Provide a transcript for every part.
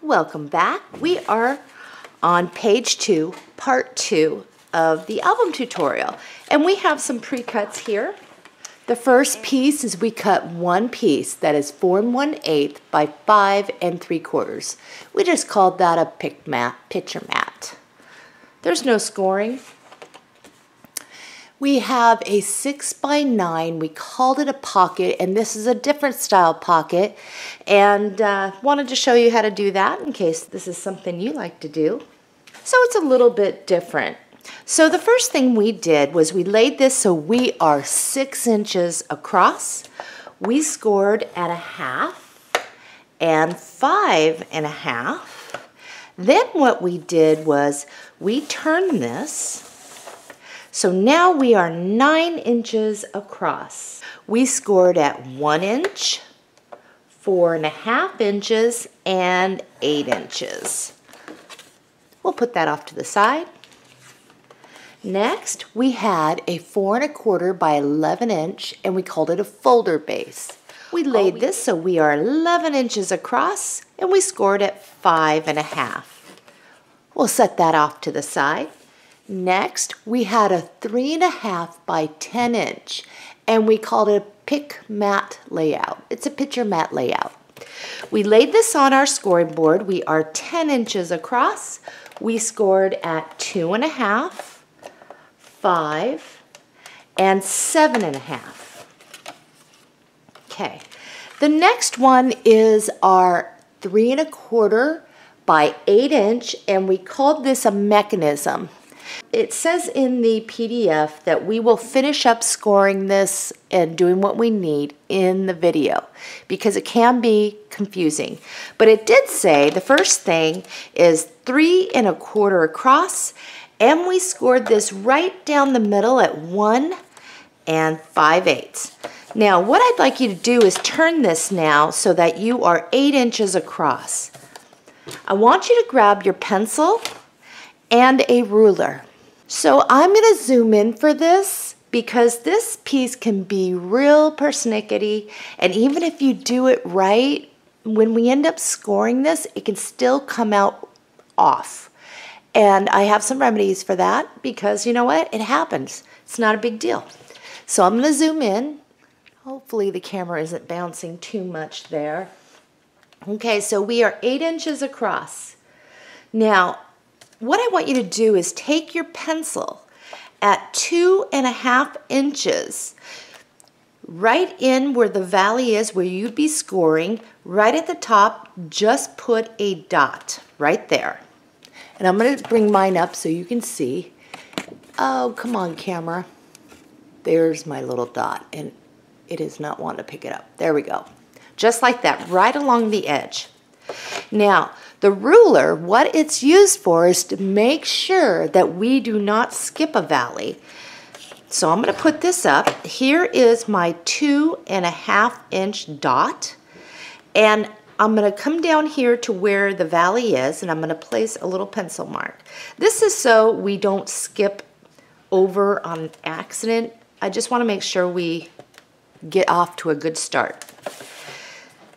Welcome back. We are on page 2, part 2 of the album tutorial. And we have some pre-cuts here. The first piece is we cut one piece that is 4 1/8 by 5 3/4. We just called that a picture mat. There's no scoring. We have a 6 by 9, we called it a pocket, and this is a different style pocket, and wanted to show you how to do that in case this is something you like to do. So it's a little bit different. So the first thing we did was we laid this so we are 6 inches across. We scored at 1/2 and 5 1/2. Then what we did was we turned this. So now we are 9 inches across. We scored at 1 inch, 4 1/2 inches, and 8 inches. We'll put that off to the side. Next, we had a 4 1/4 by 11 inch, and we called it a folder base. We laid this so we are 11 inches across, and we scored at 5 1/2. We'll set that off to the side. Next, we had a 3 1/2 by 10 inch, and we called it a pick mat layout. It's a picture mat layout. We laid this on our scoring board. We are 10 inches across. We scored at 2 1/2, 5, and 7 1/2. Okay, the next one is our 3 1/4 by 8 inch, and we called this a mechanism. It says in the PDF that we will finish up scoring this and doing what we need in the video because it can be confusing. But it did say the first thing is 3 1/4 across, and we scored this right down the middle at 1 5/8. Now what I'd like you to do is turn this now so that you are 8 inches across. I want you to grab your pencil and a ruler. So I'm going to zoom in for this because this piece can be real persnickety, and even if you do it right, when we end up scoring this, it can still come out off. And I have some remedies for that because you know what? It happens. It's not a big deal. So I'm going to zoom in. Hopefully the camera isn't bouncing too much there. Okay, so we are 8 inches across. Now, what I want you to do is take your pencil at 2 1/2 inches, right in where the valley is, where you'd be scoring, right at the top, just put a dot right there. And I'm going to bring mine up so you can see. Oh, come on, camera. There's my little dot, and it is not wanting to pick it up. There we go. Just like that, right along the edge. Now, the ruler, what it's used for is to make sure that we do not skip a valley. So I'm going to put this up. Here is my 2 1/2 inch dot. And I'm going to come down here to where the valley is, and I'm going to place a little pencil mark. This is so we don't skip over on accident. I just want to make sure we get off to a good start.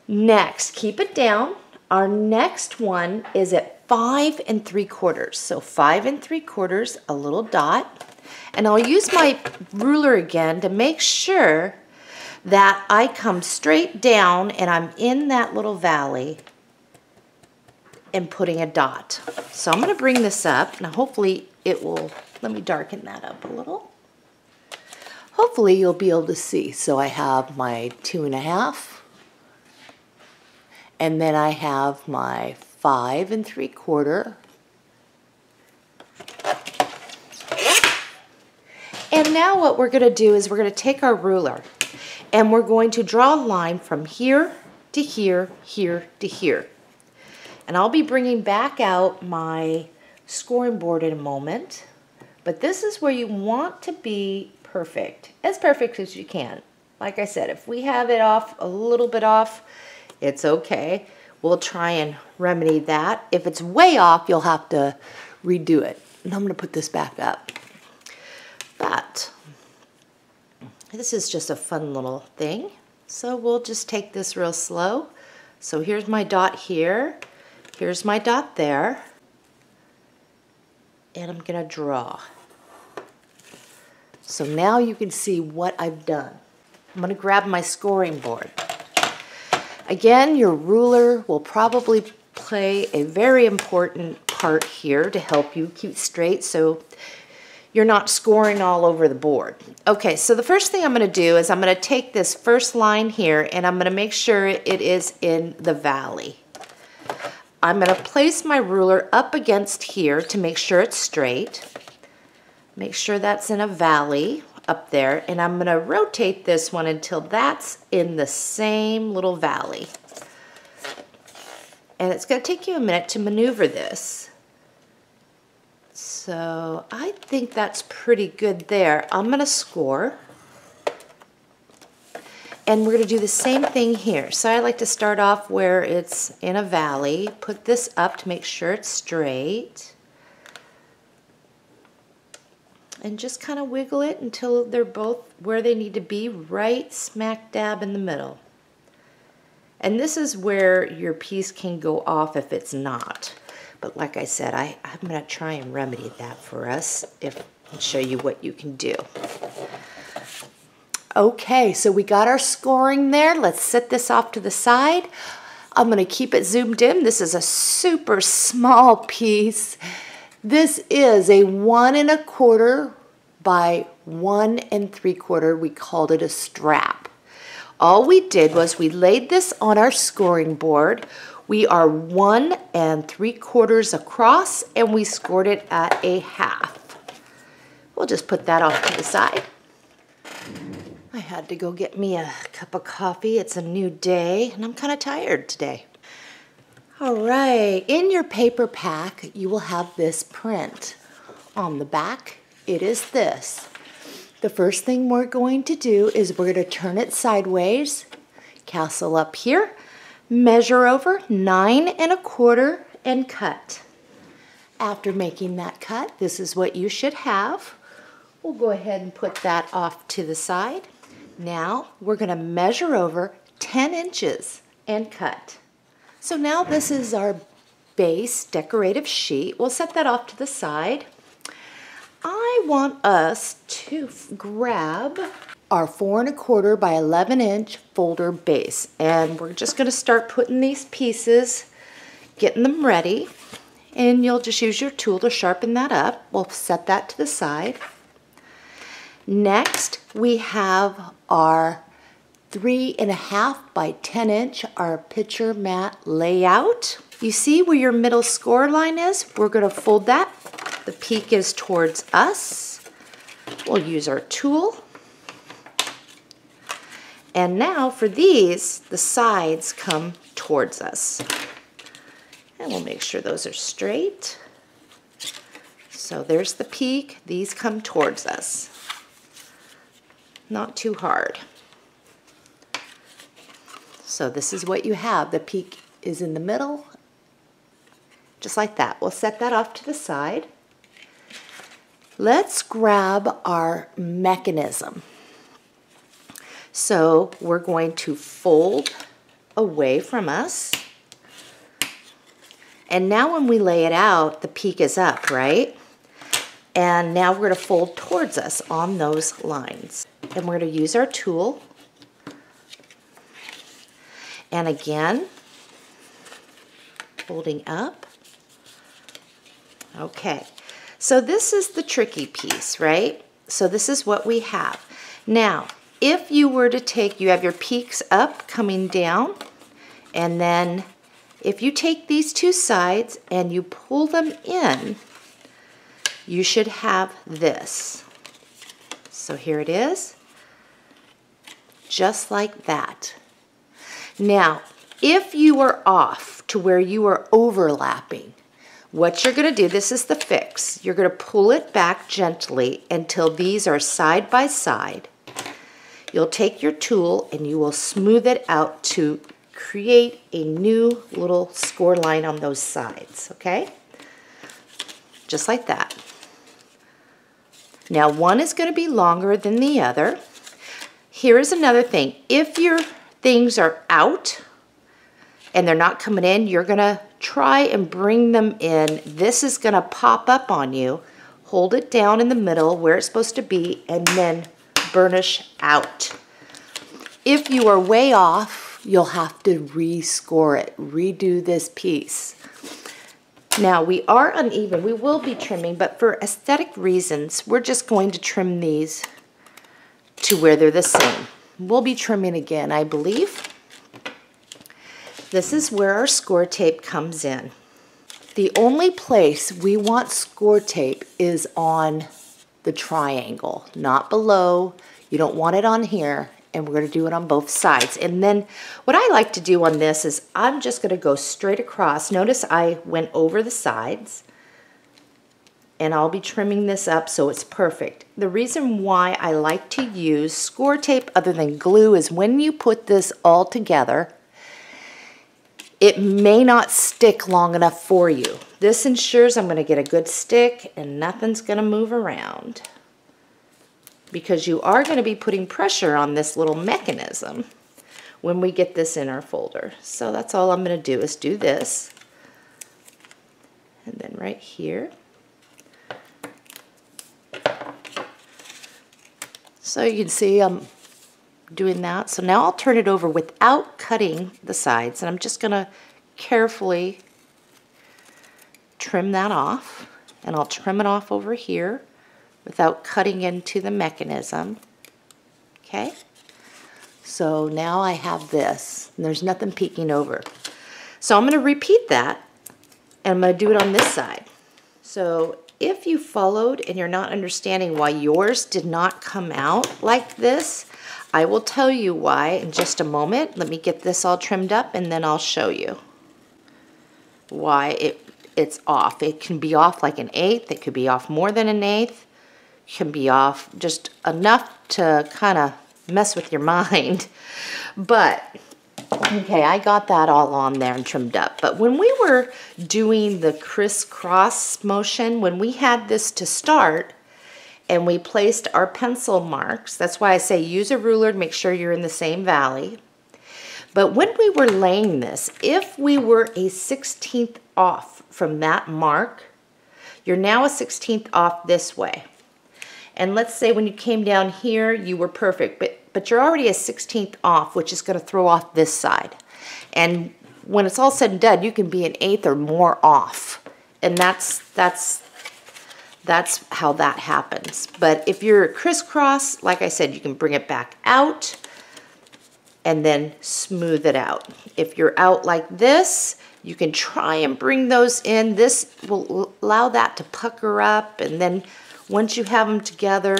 Next, keep it down. Our next one is at 5 3/4. So 5 3/4, a little dot. And I'll use my ruler again to make sure that I come straight down and I'm in that little valley and putting a dot. So I'm going to bring this up. Now hopefully it will, let me darken that up a little. Hopefully you'll be able to see. So I have my 2 1/2. And then I have my 5 3/4. And now what we're going to do is we're going to take our ruler and we're going to draw a line from here to here, here to here. And I'll be bringing back out my scoring board in a moment. But this is where you want to be perfect as you can. Like I said, if we have it off, a little bit off, it's okay. We'll try and remedy that. If it's way off, you'll have to redo it. And I'm going to put this back up. But this is just a fun little thing. So we'll just take this real slow. So here's my dot here. Here's my dot there. And I'm going to draw. So now you can see what I've done. I'm going to grab my scoring board. Again, your ruler will probably play a very important part here to help you keep straight so you're not scoring all over the board. Okay, so the first thing I'm going to do is I'm going to take this first line here and I'm going to make sure it is in the valley. I'm going to place my ruler up against here to make sure it's straight. Make sure that's in a valley up there, and I'm going to rotate this one until that's in the same little valley. And it's going to take you a minute to maneuver this. So I think that's pretty good there. I'm going to score. And we're going to do the same thing here. So I like to start off where it's in a valley. Put this up to make sure it's straight. And just kind of wiggle it until they're both where they need to be, right smack dab in the middle. And this is where your piece can go off if it's not. But like I said, I'm going to try and remedy that for us and show you what you can do. Okay, so we got our scoring there. Let's set this off to the side. I'm going to keep it zoomed in. This is a super small piece. This is a 1 1/4 by 1 3/4. We called it a strap. All we did was we laid this on our scoring board. We are 1 3/4 across and we scored it at a half. We'll just put that off to the side. I had to go get me a cup of coffee. It's a new day and I'm kind of tired today. All right, in your paper pack, you will have this print. On the back, it is this. The first thing we're going to do is we're going to turn it sideways, castle up here, measure over 9 1/4 and cut. After making that cut, this is what you should have. We'll go ahead and put that off to the side. Now we're going to measure over 10 inches and cut. So now this is our base decorative sheet. We'll set that off to the side. I want us to grab our 4 1/4 by 11 inch folder base. And we're just going to start putting these pieces, getting them ready. And you'll just use your tool to sharpen that up. We'll set that to the side. Next, we have our 3 1/2 by 10 inch, our picture mat layout. You see where your middle score line is? We're going to fold that. The peak is towards us. We'll use our tool. And now for these, the sides come towards us. And we'll make sure those are straight. So there's the peak. These come towards us. Not too hard. So this is what you have. The peak is in the middle, just like that. We'll set that off to the side. Let's grab our mechanism. So we're going to fold away from us. And now when we lay it out, the peak is up, right? And now we're going to fold towards us on those lines. And we're going to use our tool. And again, folding up. Okay, so this is the tricky piece, right? So this is what we have. Now, if you were to take, you have your peaks up, coming down, and then if you take these two sides and you pull them in, you should have this. So here it is, just like that. Now, if you are off to where you are overlapping, what you're going to do, this is the fix. You're going to pull it back gently until these are side by side. You'll take your tool and you will smooth it out to create a new little score line on those sides, okay? Just like that. Now, one is going to be longer than the other. Here is another thing. If your things are out and they're not coming in, you're gonna try and bring them in. This is gonna pop up on you. Hold it down in the middle where it's supposed to be, and then burnish out. If you are way off, you'll have to rescore it, redo this piece. Now we are uneven, we will be trimming, but for aesthetic reasons, we're just going to trim these to where they're the same. We'll be trimming again, I believe. This is where our score tape comes in. The only place we want score tape is on the triangle, not below. You don't want it on here, and we're gonna do it on both sides. And then what I like to do on this is I'm just gonna go straight across. Notice I went over the sides, and I'll be trimming this up so it's perfect. The reason why I like to use score tape other than glue is when you put this all together, it may not stick long enough for you. This ensures I'm gonna get a good stick and nothing's gonna move around, because you are gonna be putting pressure on this little mechanism when we get this in our folder. So that's all I'm gonna do is do this. And then right here. So you can see I'm doing that. So now I'll turn it over without cutting the sides, and I'm just gonna carefully trim that off, and I'll trim it off over here without cutting into the mechanism. Okay, so now I have this, and there's nothing peeking over. So I'm gonna repeat that, and I'm gonna do it on this side. So if you followed and you're not understanding why yours did not come out like this, I will tell you why in just a moment. Let me get this all trimmed up, and then I'll show you why it's off. It can be off like an eighth. It could be off more than an eighth. It can be off just enough to kind of mess with your mind. But, okay, I got that all on there and trimmed up. But when we were doing the crisscross motion, when we had this to start, and we placed our pencil marks, that's why I say use a ruler to make sure you're in the same valley. But when we were laying this, if we were a 16th off from that mark, you're now a 16th off this way. And let's say when you came down here, you were perfect, but you're already a 16th off, which is gonna throw off this side. And when it's all said and done, you can be an eighth or more off. And that's how that happens. But if you're crisscross, like I said, you can bring it back out and then smooth it out. If you're out like this, you can try and bring those in. This will allow that to pucker up, and then once you have them together,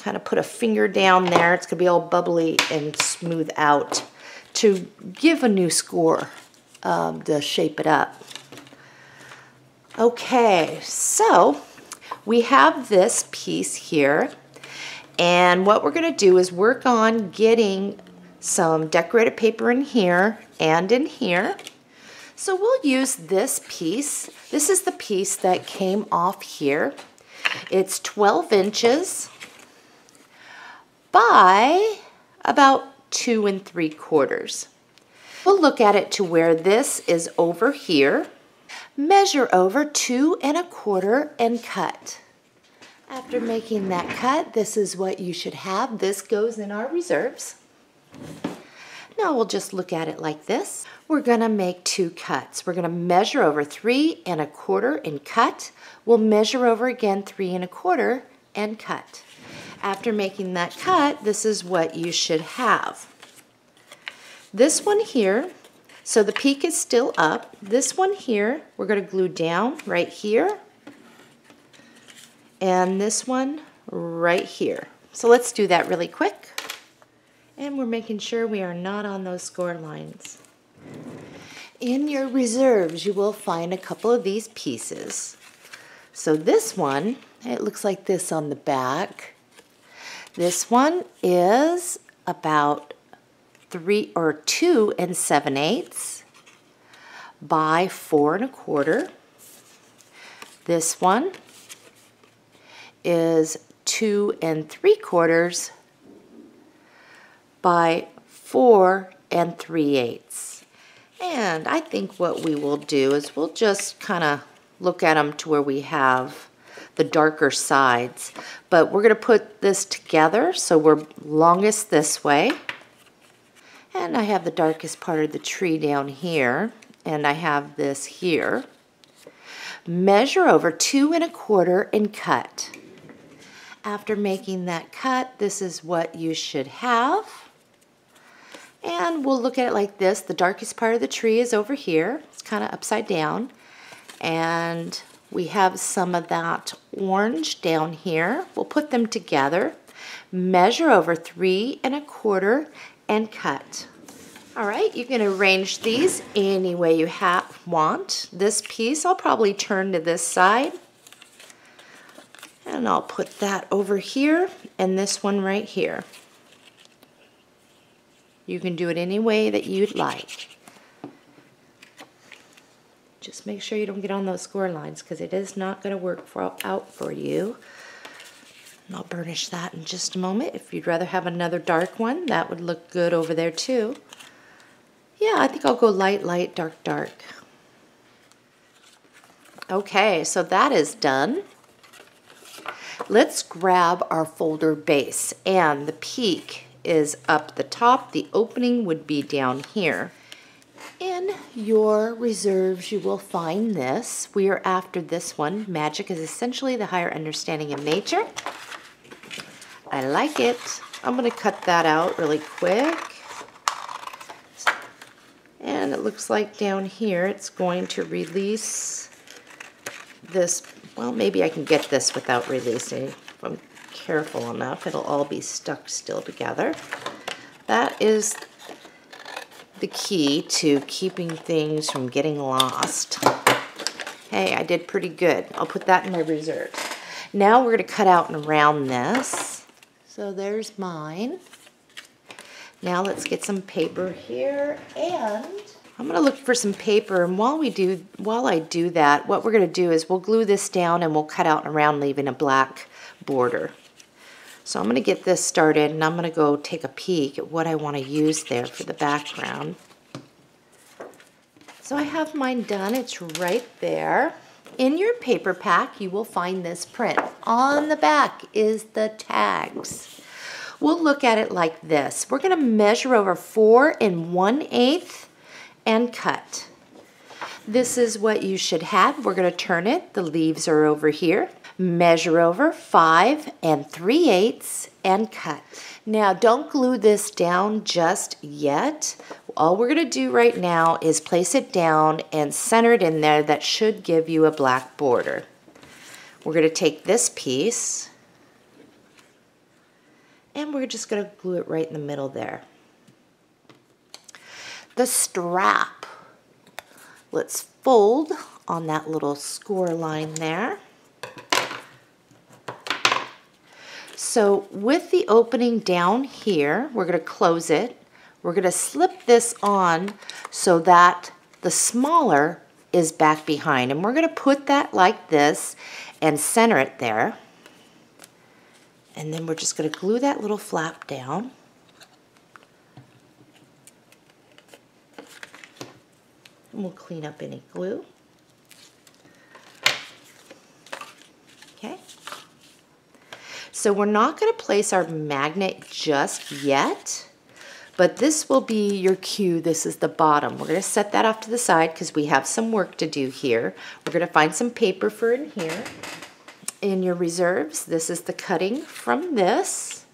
kind of put a finger down there. It's gonna be all bubbly and smooth out to give a new score, to shape it up. Okay, so we have this piece here, and what we're gonna do is work on getting some decorated paper in here and in here. So we'll use this piece. This is the piece that came off here. It's 12 inches by about 2 3/4. We'll look at it to where this is over here. Measure over 2 1/4 and cut. After making that cut, this is what you should have. This goes in our reserves. Now we'll just look at it like this. We're gonna make 2 cuts. We're gonna measure over 3 1/4 and cut. We'll measure over again 3 1/4 and cut. After making that cut, this is what you should have. This one here, so the peak is still up. This one here, we're gonna glue down right here. And this one right here. So let's do that really quick. And we're making sure we are not on those score lines. In your reserves, you will find a couple of these pieces. So this one, it looks like this on the back. This one is about 2 7/8 by 4 1/4. This one is 2 3/4 by 4 3/8. And I think what we will do is we'll just kind of look at them to where we have the darker sides. But we're going to put this together so we're longest this way. And I have the darkest part of the tree down here. And I have this here. Measure over 2 1/4 and cut. After making that cut, this is what you should have. And we'll look at it like this. The darkest part of the tree is over here. It's kind of upside down. And we have some of that orange down here. We'll put them together. Measure over 3 1/4 and cut. All right, you can arrange these any way you want. This piece I'll probably turn to this side. And I'll put that over here and this one right here. You can do it any way that you'd like. Just make sure you don't get on those score lines because it is not going to work out for you. And I'll burnish that in just a moment. If you'd rather have another dark one, that would look good over there too. Yeah, I think I'll go light, light, dark, dark. Okay, so that is done. Let's grab our folder base, and the peak is up the top. The opening would be down here. In your reserves, you will find this. We are after this one. Magic is essentially the higher understanding of nature. I like it. I'm going to cut that out really quick. And it looks like down here it's going to release this. Well, maybe I can get this without releasing. If I'm careful enough, it'll all be stuck still together. That is the key to keeping things from getting lost. Hey, I did pretty good. I'll put that in my reserves. Now we're going to cut out and round this. So there's mine. Now let's get some paper here, and I'm going to look for some paper, and while I do that, what we're going to do is we'll glue this down and we'll cut out and around, leaving a black border. So I'm going to get this started, and I'm going to go take a peek at what I want to use there for the background. So I have mine done. It's right there. In your paper pack, you will find this print. On the back is the tags. We'll look at it like this. We're going to measure over 4 1/8 and cut. This is what you should have. We're going to turn it. The leaves are over here. Measure over 5 3/8 and cut. Now don't glue this down just yet. All we're going to do right now is place it down and center it in there. That should give you a black border. We're going to take this piece and we're just going to glue it right in the middle there. The strap, let's fold on that little score line there. So with the opening down here, we're going to close it. We're going to slip this on so that the smaller is back behind. And we're going to put that like this and center it there. And then we're just going to glue that little flap down. And we'll clean up any glue. Okay. So we're not going to place our magnet just yet, but this will be your cue. This is the bottom. We're going to set that off to the side because we have some work to do here. We're going to find some paper for in here. In your reserves, this is the cutting from this.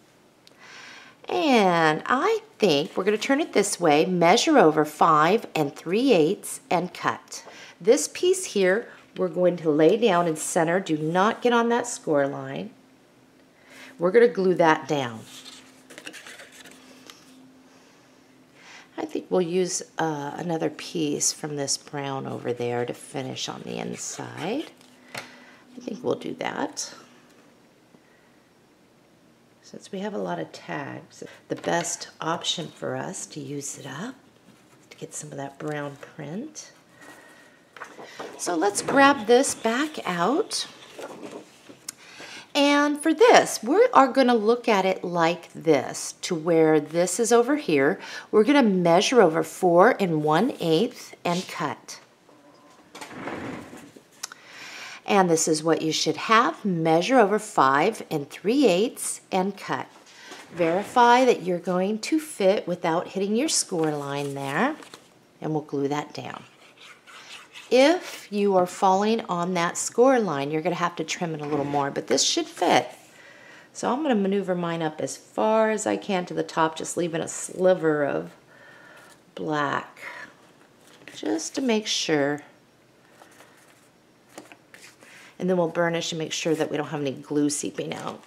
And I think we're going to turn it this way, measure over 5 3/8 and cut. This piece here, we're going to lay down and center. Do not get on that score line. We're going to glue that down. I think we'll use another piece from this brown over there to finish on the inside. I think we'll do that. Since we have a lot of tags, the best option for us to use it up to get some of that brown print. So let's grab this back out. And for this, we are going to look at it like this, to where this is over here. We're going to measure over 4 1/8 and cut. And this is what you should have. Measure over 5 3/8 and cut. Verify that you're going to fit without hitting your score line there, and we'll glue that down. If you are falling on that score line, you're going to have to trim it a little more, but this should fit. So I'm going to maneuver mine up as far as I can to the top, just leaving a sliver of black, just to make sure. And then we'll burnish and make sure that we don't have any glue seeping out.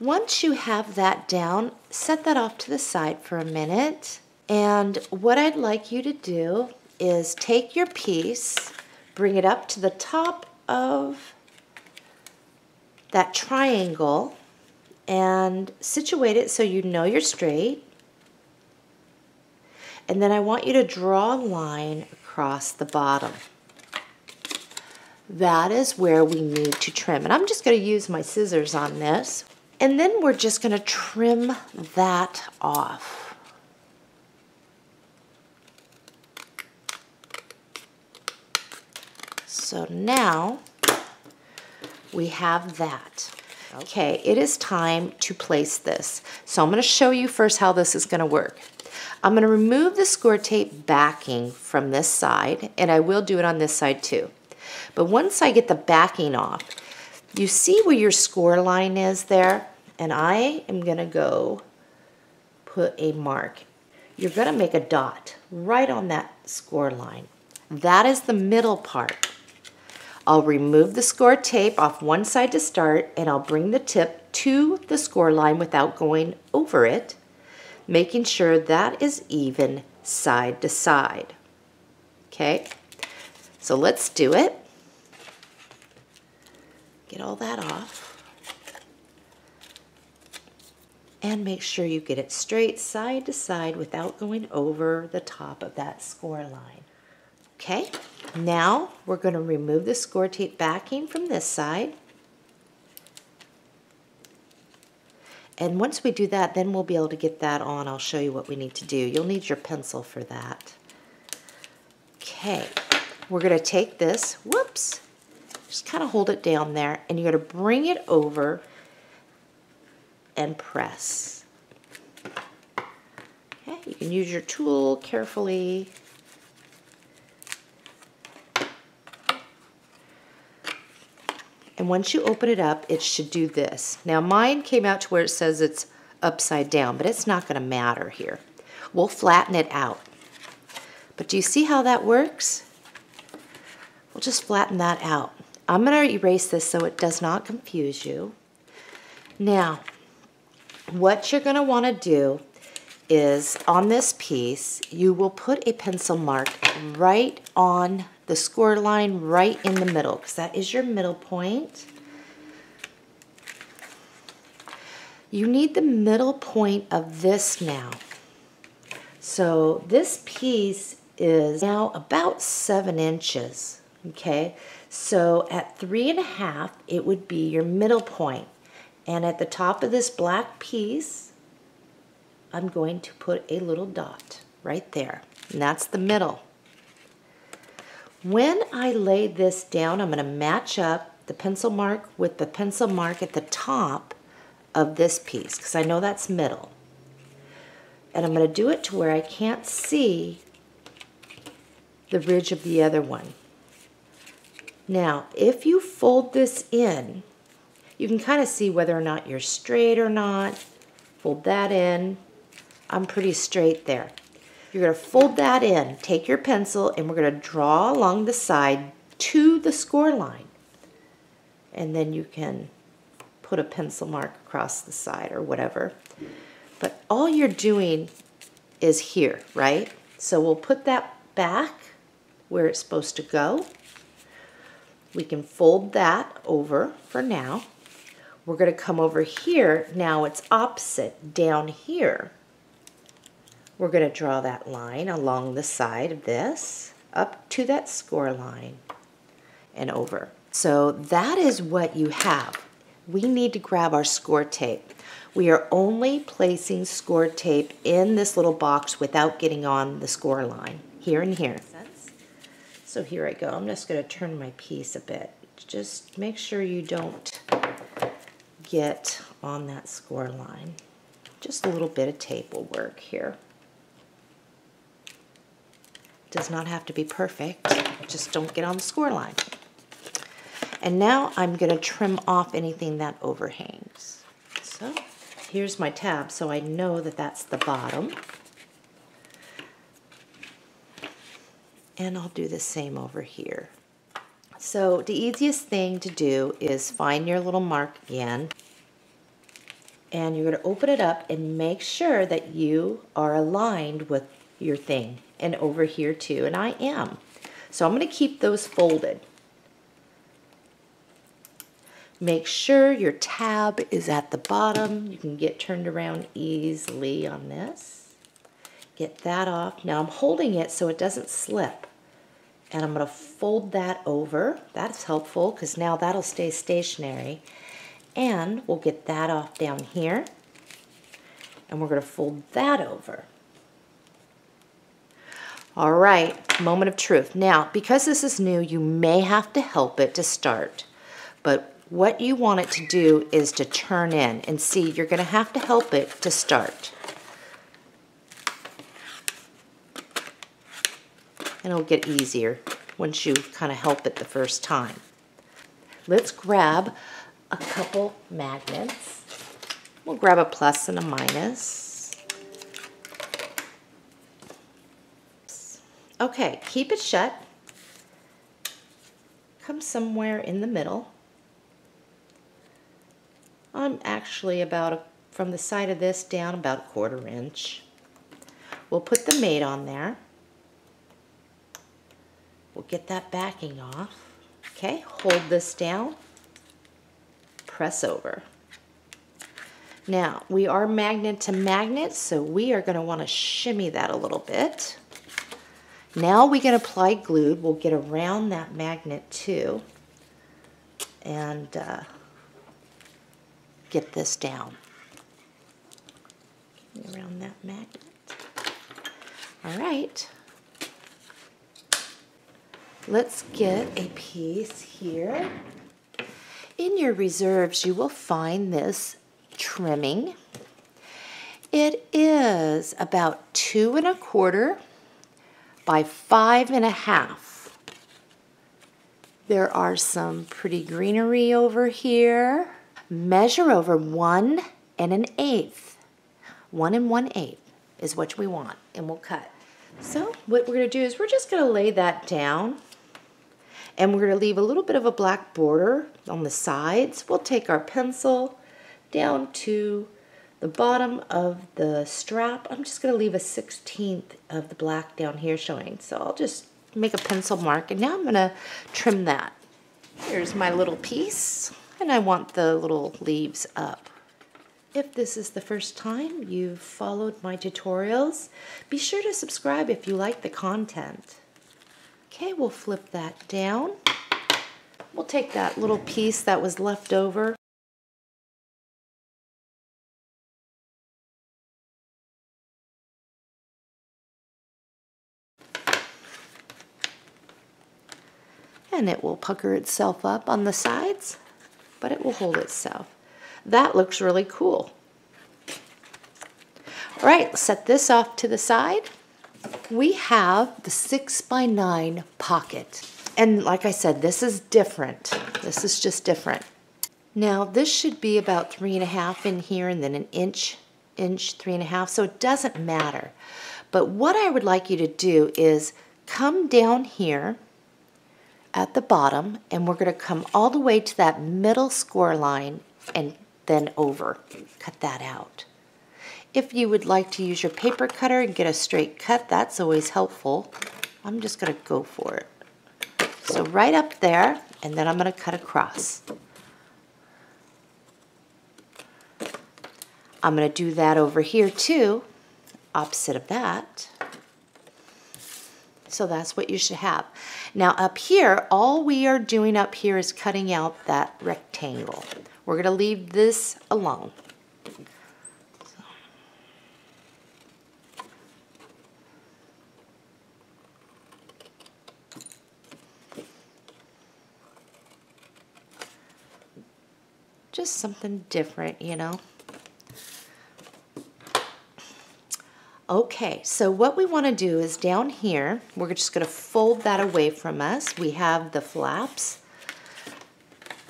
Once you have that down, set that off to the side for a minute. And what I'd like you to do is take your piece, bring it up to the top of that triangle, and situate it so you know you're straight. And then I want you to draw a line across the bottom. That is where we need to trim. And I'm just going to use my scissors on this. And then we're just going to trim that off. So now we have that. Okay, it is time to place this. So I'm going to show you first how this is going to work. I'm going to remove the score tape backing from this side, and I will do it on this side too. But once I get the backing off, you see where your score line is there? And I am going to go put a mark. You're going to make a dot right on that score line. That is the middle part. I'll remove the score tape off one side to start, and I'll bring the tip to the score line without going over it, making sure that is even side to side. Okay, so let's do it. Get all that off. And make sure you get it straight side to side without going over the top of that score line. Okay, now we're going to remove the score tape backing from this side. And once we do that, then we'll be able to get that on. I'll show you what we need to do. You'll need your pencil for that. Okay, we're going to take this, whoops, just kind of hold it down there, and you're going to bring it over and press. Okay, you can use your tool carefully. And once you open it up, it should do this. Now mine came out to where it says it's upside down, but it's not going to matter here. We'll flatten it out. But do you see how that works? We'll just flatten that out. I'm going to erase this so it does not confuse you. Now, what you're going to want to do is on this piece, you will put a pencil mark right on the score line right in the middle, because that is your middle point. You need the middle point of this now. So this piece is now about 7 inches, okay? So at 3 1/2, it would be your middle point. And at the top of this black piece, I'm going to put a little dot right there, and that's the middle. When I lay this down, I'm going to match up the pencil mark with the pencil mark at the top of this piece, because I know that's middle. And I'm going to do it to where I can't see the ridge of the other one. Now, if you fold this in, you can kind of see whether or not you're straight or not. Fold that in. I'm pretty straight there. You're going to fold that in, take your pencil, and we're going to draw along the side to the score line. And then you can put a pencil mark across the side or whatever. But all you're doing is here, right? So we'll put that back where it's supposed to go. We can fold that over for now. We're going to come over here. Now it's opposite down here. We're going to draw that line along the side of this, up to that score line and over. So that is what you have. we need to grab our score tape. We are only placing score tape in this little box without getting on the score line, here and here. So here I go. I'm just going to turn my piece a bit. Just make sure you don't get on that score line. Just a little bit of tape will work here. Does not have to be perfect, just don't get on the score line. And now I'm going to trim off anything that overhangs. So here's my tab, so I know that that's the bottom. And I'll do the same over here. So the easiest thing to do is find your little mark again, and you're going to open it up and make sure that you are aligned with your thing, and over here too, and I am. So I'm going to keep those folded. Make sure your tab is at the bottom. You can get turned around easily on this. Get that off. Now I'm holding it so it doesn't slip. And I'm going to fold that over. That's helpful because now that'll stay stationary. And we'll get that off down here. And we're going to fold that over. All right, moment of truth. Now, because this is new, you may have to help it to start. But what you want it to do is to turn in. And see, you're going to have to help it to start. And it'll get easier once you kind of help it the first time. Let's grab a couple magnets. We'll grab a plus and a minus. Okay, keep it shut. Come somewhere in the middle. I'm actually about from the side of this down about 1/4 inch. We'll put the mate on there. We'll get that backing off. Okay, hold this down. Press over. Now, we are magnet to magnet, so we are going to want to shimmy that a little bit. Now we can apply glue. We'll get around that magnet too and get this down. Around that magnet. All right. Let's get a piece here. In your reserves, you will find this trimming. It is about 2 1/4 by 5 1/2. There are some pretty greenery over here. Measure over 1 1/8. 1 1/8 is what we want, and we'll cut. So what we're going to do is we're just going to lay that down, and we're going to leave a little bit of a black border on the sides. We'll take our pencil down to the bottom of the strap. I'm just going to leave a 1/16 of the black down here showing. So I'll just make a pencil mark, and now I'm going to trim that. Here's my little piece, and I want the little leaves up. If this is the first time you've followed my tutorials, be sure to subscribe if you like the content. Okay, we'll flip that down. We'll take that little piece that was left over. And it will pucker itself up on the sides, but it will hold itself. That looks really cool. All right, set this off to the side. We have the 6 by 9 pocket. And like I said, this is different. This is just different. Now, this should be about 3 1/2 in here, and then an inch, 3 1/2, so it doesn't matter. But what I would like you to do is come down here at the bottom, and we're going to come all the way to that middle score line and then over. Cut that out. If you would like to use your paper cutter and get a straight cut, that's always helpful. I'm just going to go for it. So right up there, and then I'm going to cut across. I'm going to do that over here too, opposite of that. So that's what you should have. Now up here, all we are doing up here is cutting out that rectangle. We're going to leave this alone. Just something different, you know. Okay, so what we want to do is down here, we're just going to fold that away from us. We have the flaps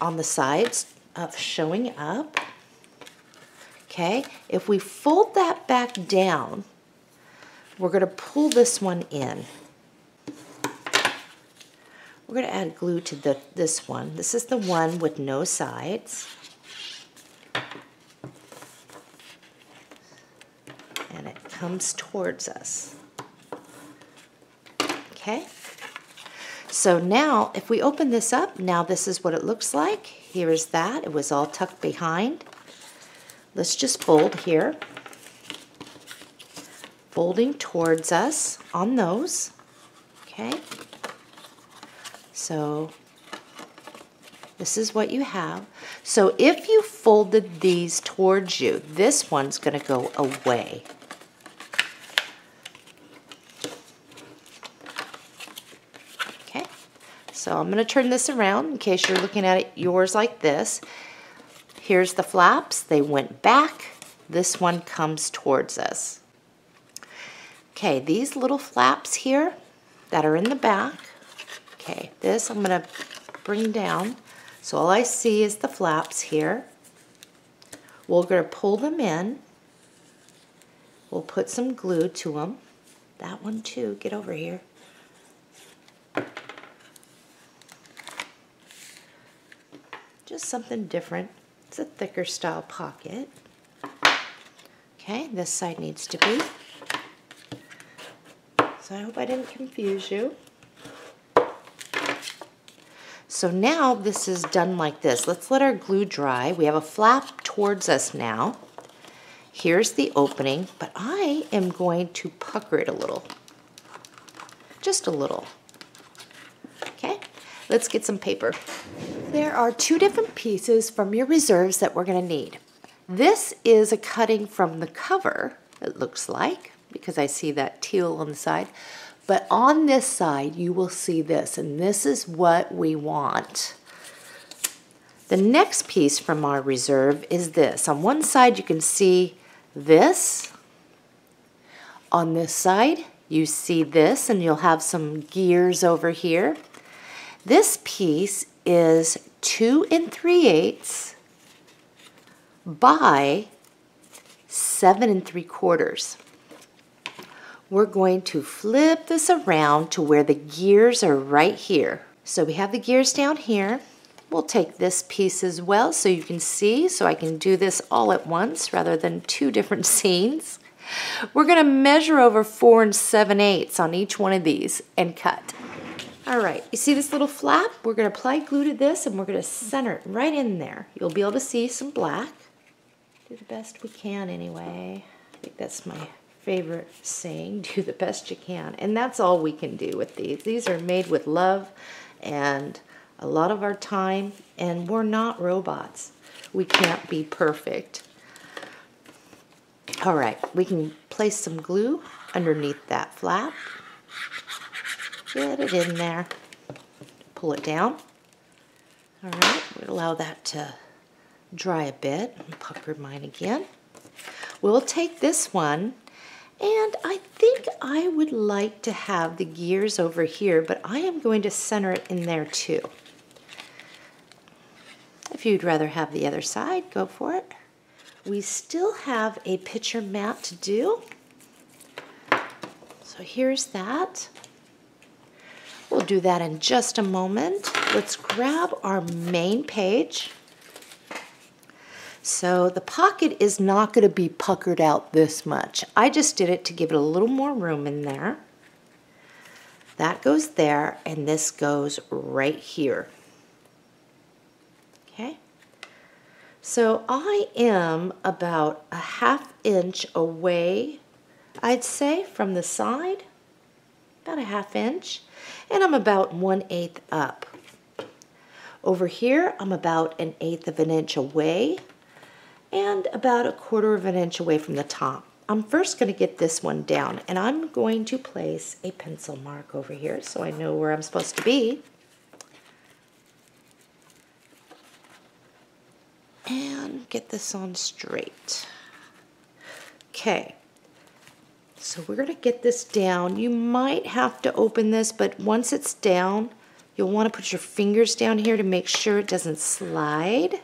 on the sides of showing up. Okay, if we fold that back down, we're going to pull this one in. We're going to add glue to this one. This is the one with no sides. And it comes towards us. Okay, so now if we open this up, now this is what it looks like. Here is that. It was all tucked behind. Let's just fold here. Folding towards us on those. Okay, so this is what you have. So if you folded these towards you, this one's going to go away. Okay, so I'm going to turn this around in case you're looking at it yours like this. Here's the flaps. They went back. This one comes towards us. Okay, these little flaps here that are in the back. Okay, this I'm going to bring down. So all I see is the flaps here. We're going to pull them in. We'll put some glue to them. That one too, get over here. Just something different. It's a thicker style pocket. Okay, this side needs to be. So I hope I didn't confuse you. So now this is done like this. Let's let our glue dry. We have a flap towards us now. Here's the opening, but I am going to pucker it a little. Just a little. Okay, let's get some paper. There are two different pieces from your reserves that we're going to need. This is a cutting from the cover, it looks like, because I see that teal on the side. But on this side, you will see this, and this is what we want. The next piece from our reserve is this. On one side, you can see this. On this side, you see this, and you'll have some gears over here. This piece is 2 3/8 by 7 3/4. We're going to flip this around to where the gears are right here. So we have the gears down here. We'll take this piece as well so you can see, so I can do this all at once rather than two different scenes. We're going to measure over 4 7/8 on each one of these and cut. All right, you see this little flap? We're going to apply glue to this and we're going to center it right in there. You'll be able to see some black. Do the best we can anyway. I think that's my favorite saying, do the best you can. And that's all we can do with these. These are made with love and a lot of our time, and we're not robots. We can't be perfect. All right, we can place some glue underneath that flap. Get it in there. Pull it down. All right, we'll allow that to dry a bit. And pucker mine again. We'll take this one, and I think I would like to have the gears over here, but I am going to center it in there too. If you'd rather have the other side, go for it. We still have a picture mat to do. So here's that. We'll do that in just a moment. Let's grab our main page. So the pocket is not going to be puckered out this much. I just did it to give it a little more room in there. That goes there, and this goes right here. Okay? So I am about a 1/2 inch away, I'd say, from the side. about a 1/2 inch, and I'm about 1/8 up. Over here, I'm about 1/8 of an inch away and about 1/4 of an inch away from the top. I'm first going to get this one down, and I'm going to place a pencil mark over here so I know where I'm supposed to be. And get this on straight. Okay, so we're going to get this down. You might have to open this, but once it's down, you'll want to put your fingers down here to make sure it doesn't slide.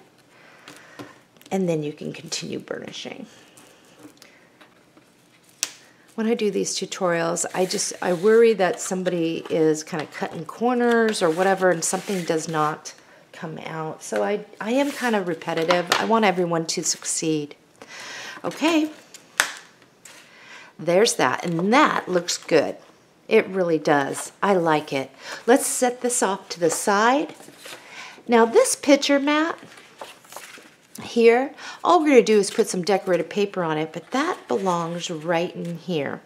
And then you can continue burnishing. When I do these tutorials, I worry that somebody is kind of cutting corners or whatever and something does not come out. So I am kind of repetitive. I want everyone to succeed. Okay, there's that, and that looks good. It really does. I like it. Let's set this off to the side. Now this picture mat here, all we're going to do is put some decorative paper on it, but that belongs right in here.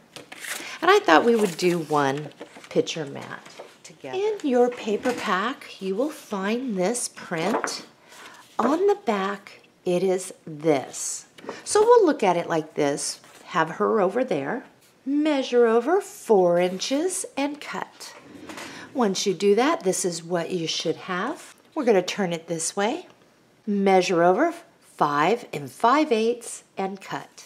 And I thought we would do one picture mat together. In your paper pack, you will find this print. On the back, it is this. So we'll look at it like this. Have her over there. Measure over 4 inches and cut. Once you do that, this is what you should have. We're going to turn it this way. Measure over 5 5/8 and cut.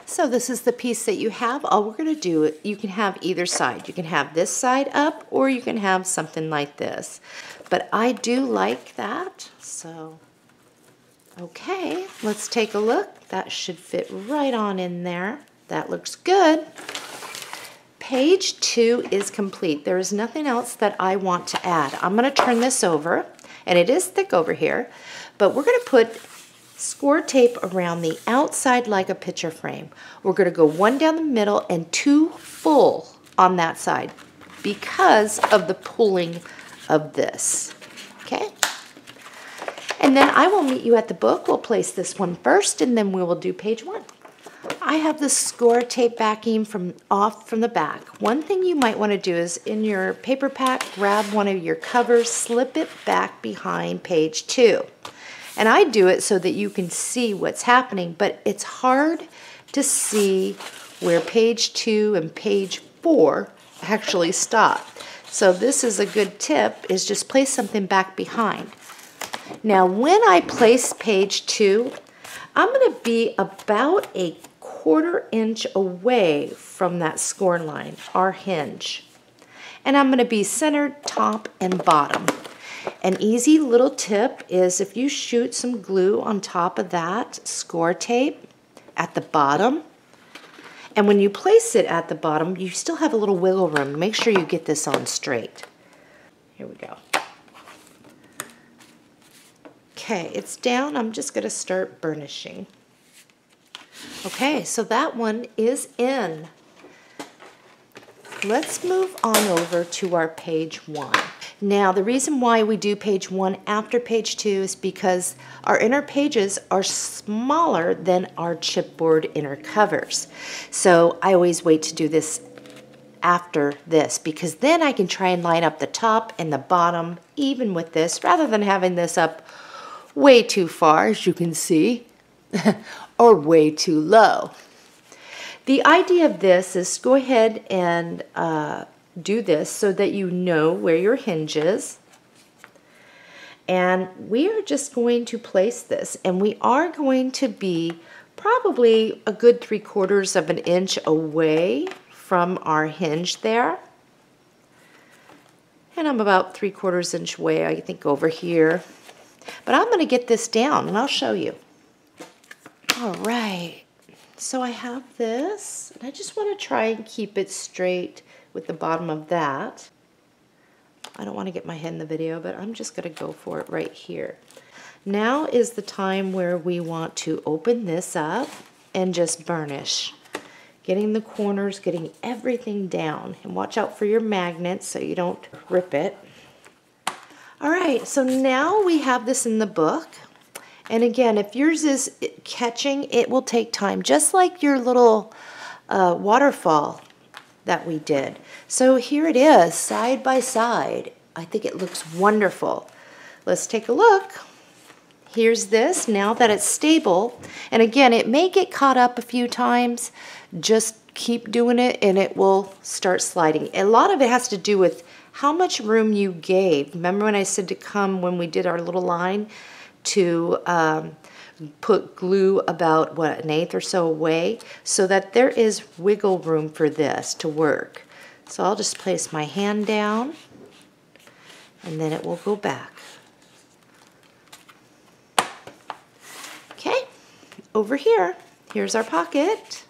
So this is the piece that you have. All we're going to do, you can have either side. You can have this side up or you can have something like this. But I do like that. So, okay, let's take a look. That should fit right on in there. That looks good. Page 2 is complete. There is nothing else that I want to add. I'm going to turn this over, and it is thick over here, but we're going to put score tape around the outside like a picture frame. We're going to go 1 down the middle and 2 full on that side because of the pulling of this. Okay? And then I will meet you at the book. We'll place this one first, and then we will do page 1. I have the score tape backing off from the back. One thing you might want to do is in your paper pack, grab one of your covers, slip it back behind page 2. And I do it so that you can see what's happening, but it's hard to see where page 2 and page 4 actually stop. So this is a good tip, is just place something back behind. Now when I place page 2, I'm going to be about a 1/4 inch away from that score line, our hinge. And I'm going to be centered top and bottom. An easy little tip is if you shoot some glue on top of that score tape at the bottom, and when you place it at the bottom, you still have a little wiggle room. Make sure you get this on straight. Here we go. Okay, it's down. I'm just going to start burnishing. Okay, so that one is in. Let's move on over to our page 1. Now, the reason why we do page 1 after page 2 is because our inner pages are smaller than our chipboard inner covers. So I always wait to do this after this because then I can try and line up the top and the bottom even with this rather than having this up way too far, as you can see, or way too low. The idea of this is go ahead and do this so that you know where your hinge is. And we are just going to place this, and we are going to be probably a good 3/4 of an inch away from our hinge there. And I'm about 3/4 inch away, I think, over here. But I'm going to get this down, and I'll show you. All right. So I have this, and I just want to try and keep it straight with the bottom of that. I don't want to get my head in the video, but I'm just going to go for it right here. Now is the time where we want to open this up and just burnish. Getting the corners, getting everything down. And watch out for your magnets so you don't rip it. All right, so now we have this in the book. And again, if yours is catching, it will take time. Just like your little waterfall that we did. So here it is, side by side. I think it looks wonderful. Let's take a look. Here's this, now that it's stable. And again, it may get caught up a few times. Just keep doing it and it will start sliding. A lot of it has to do with how much room you gave. Remember when I said to come when we did our little line to put glue about, what, an eighth or so away, so that there is wiggle room for this to work. So I'll just place my hand down and then it will go back. Okay, over here, here's our pocket.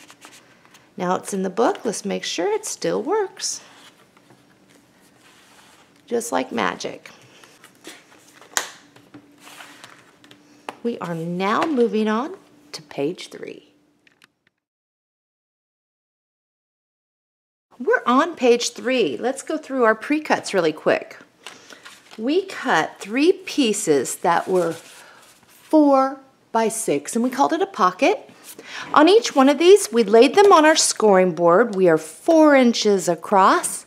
Now it's in the book. Let's make sure it still works. Just like magic. We are now moving on to page 3. We're on page 3. Let's go through our pre-cuts really quick. We cut 3 pieces that were 4 by 6, and we called it a pocket. On each one of these, we laid them on our scoring board. We are 4 inches across.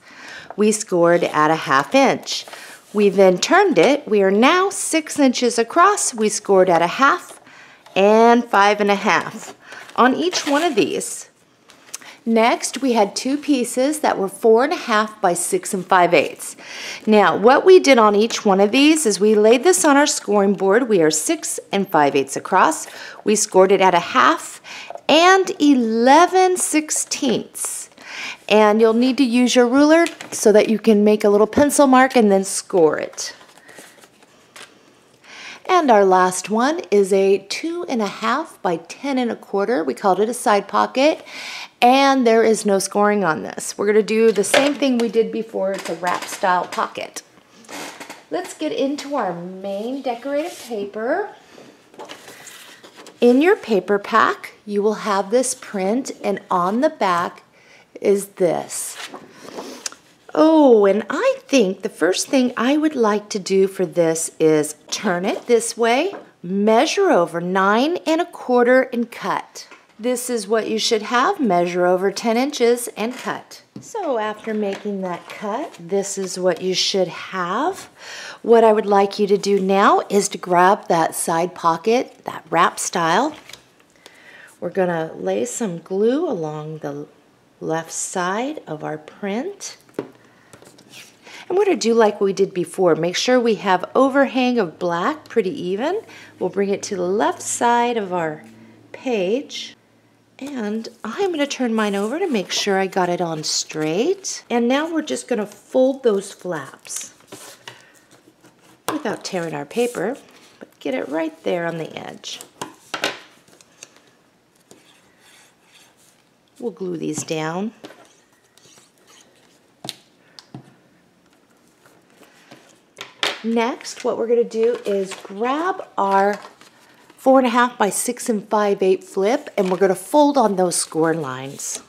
We scored at a 1/2 inch. We then turned it. We are now 6 inches across. We scored at a 1/2 and 5 1/2 on each one of these. Next, we had 2 pieces that were 4 1/2 by 6 5/8. Now, what we did on each one of these is we laid this on our scoring board. We are 6 5/8 across. We scored it at a 1/2 and 11/16. And you'll need to use your ruler so that you can make a little pencil mark and then score it. And our last one is a 2 1/2 by 10 1/4. We called it a side pocket, and there is no scoring on this. We're going to do the same thing we did before. It's a wrap style pocket. Let's get into our main decorative paper. In your paper pack, you will have this print, and on the back is this. Oh, and I think the first thing I would like to do for this is turn it this way, measure over 9 1/4 and cut. This is what you should have, measure over 10 inches and cut. So after making that cut, this is what you should have. What I would like you to do now is to grab that side pocket, that wrap style. We're gonna lay some glue along the left side of our print. And we're going to do like we did before. Make sure we have overhang of black pretty even. We'll bring it to the left side of our page. And I'm going to turn mine over to make sure I got it on straight. And now we're just going to fold those flaps without tearing our paper, but get it right there on the edge. We'll glue these down. Next, what we're going to do is grab our 4 1/2 by 6 5/8 flip, and we're going to fold on those score lines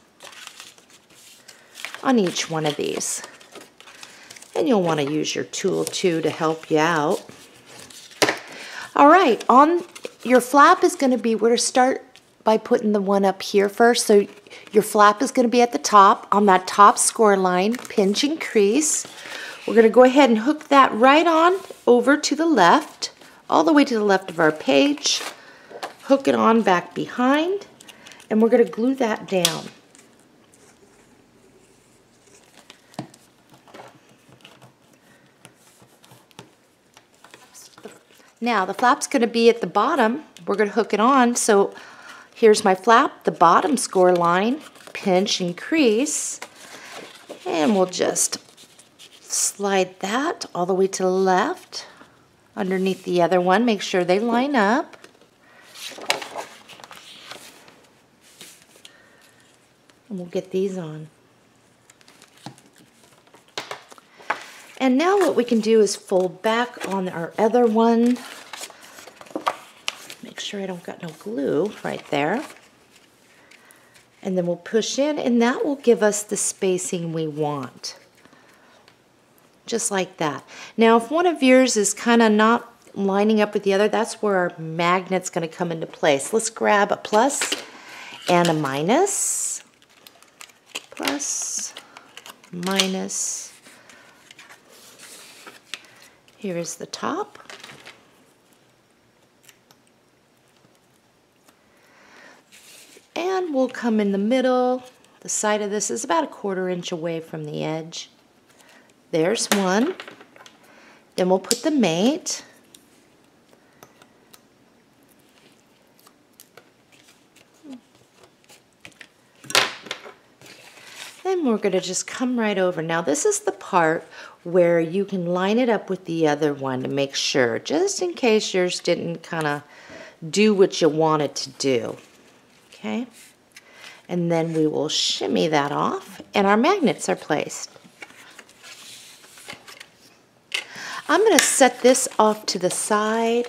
on each one of these. And you'll want to use your tool too to help you out. All right, on your flap is going to be, we're going to start by putting the one up here first. So your flap is going to be at the top. On that top score line, pinch and crease. We're going to go ahead and hook that right on over to the left, all the way to the left of our page. Hook it on back behind, and we're going to glue that down. Now the flap's going to be at the bottom. We're going to hook it on. So here's my flap, the bottom score line, pinch and crease, and we'll just slide that all the way to the left underneath the other one. Make sure they line up. And we'll get these on. And now what we can do is fold back on our other one. Make sure I don't got no glue right there. And then we'll push in, and that will give us the spacing we want. Just like that. Now if one of yours is kind of not lining up with the other, that's where our magnet's going to come into place. Let's grab a plus and a minus. Plus minus. Here is the top. And we'll come in the middle. The side of this is about a 1/4 inch away from the edge. There's one. Then we'll put the mate. Then we're going to just come right over. Now this is the part where you can line it up with the other one to make sure, just in case yours didn't kind of do what you wanted to do. Okay? And then we will shimmy that off, and our magnets are placed. I'm going to set this off to the side.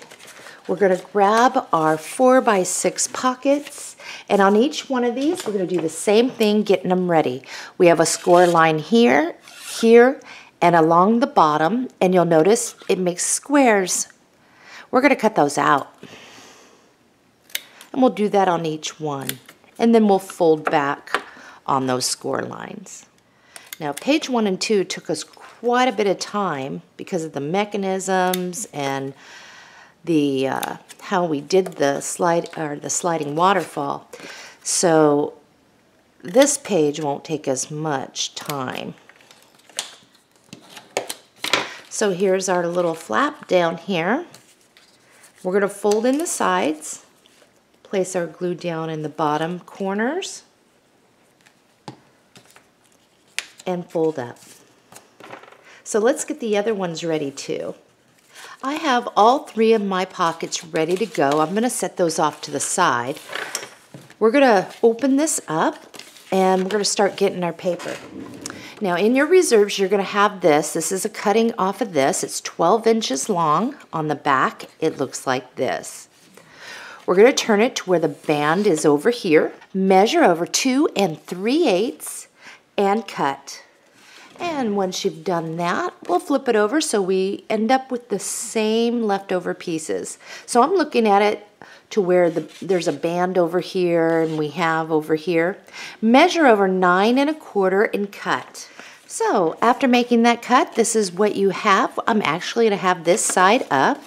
We're going to grab our 4x6 pockets, and on each one of these we're going to do the same thing, getting them ready. We have a score line here, here, and along the bottom, and you'll notice it makes squares. We're going to cut those out, and we'll do that on each one, and then we'll fold back on those score lines. Now page 1 and 2 took us quite a bit of time because of the mechanisms and the how we did the sliding waterfall. So this page won't take as much time. So here's our little flap down here. We're going to fold in the sides, place our glue down in the bottom corners, and fold up. So let's get the other ones ready too. I have all 3 of my pockets ready to go. I'm going to set those off to the side. We're going to open this up and we're going to start getting our paper. Now in your reserves you're going to have this. This is a cutting off of this. It's 12 inches long. On the back it looks like this. We're going to turn it to where the band is over here. Measure over 2 3/8 and cut. And once you've done that, we'll flip it over so we end up with the same leftover pieces. So I'm looking at it to where there's a band over here and we have over here. Measure over 9 1/4 and cut. So after making that cut, this is what you have. I'm actually going to have this side up,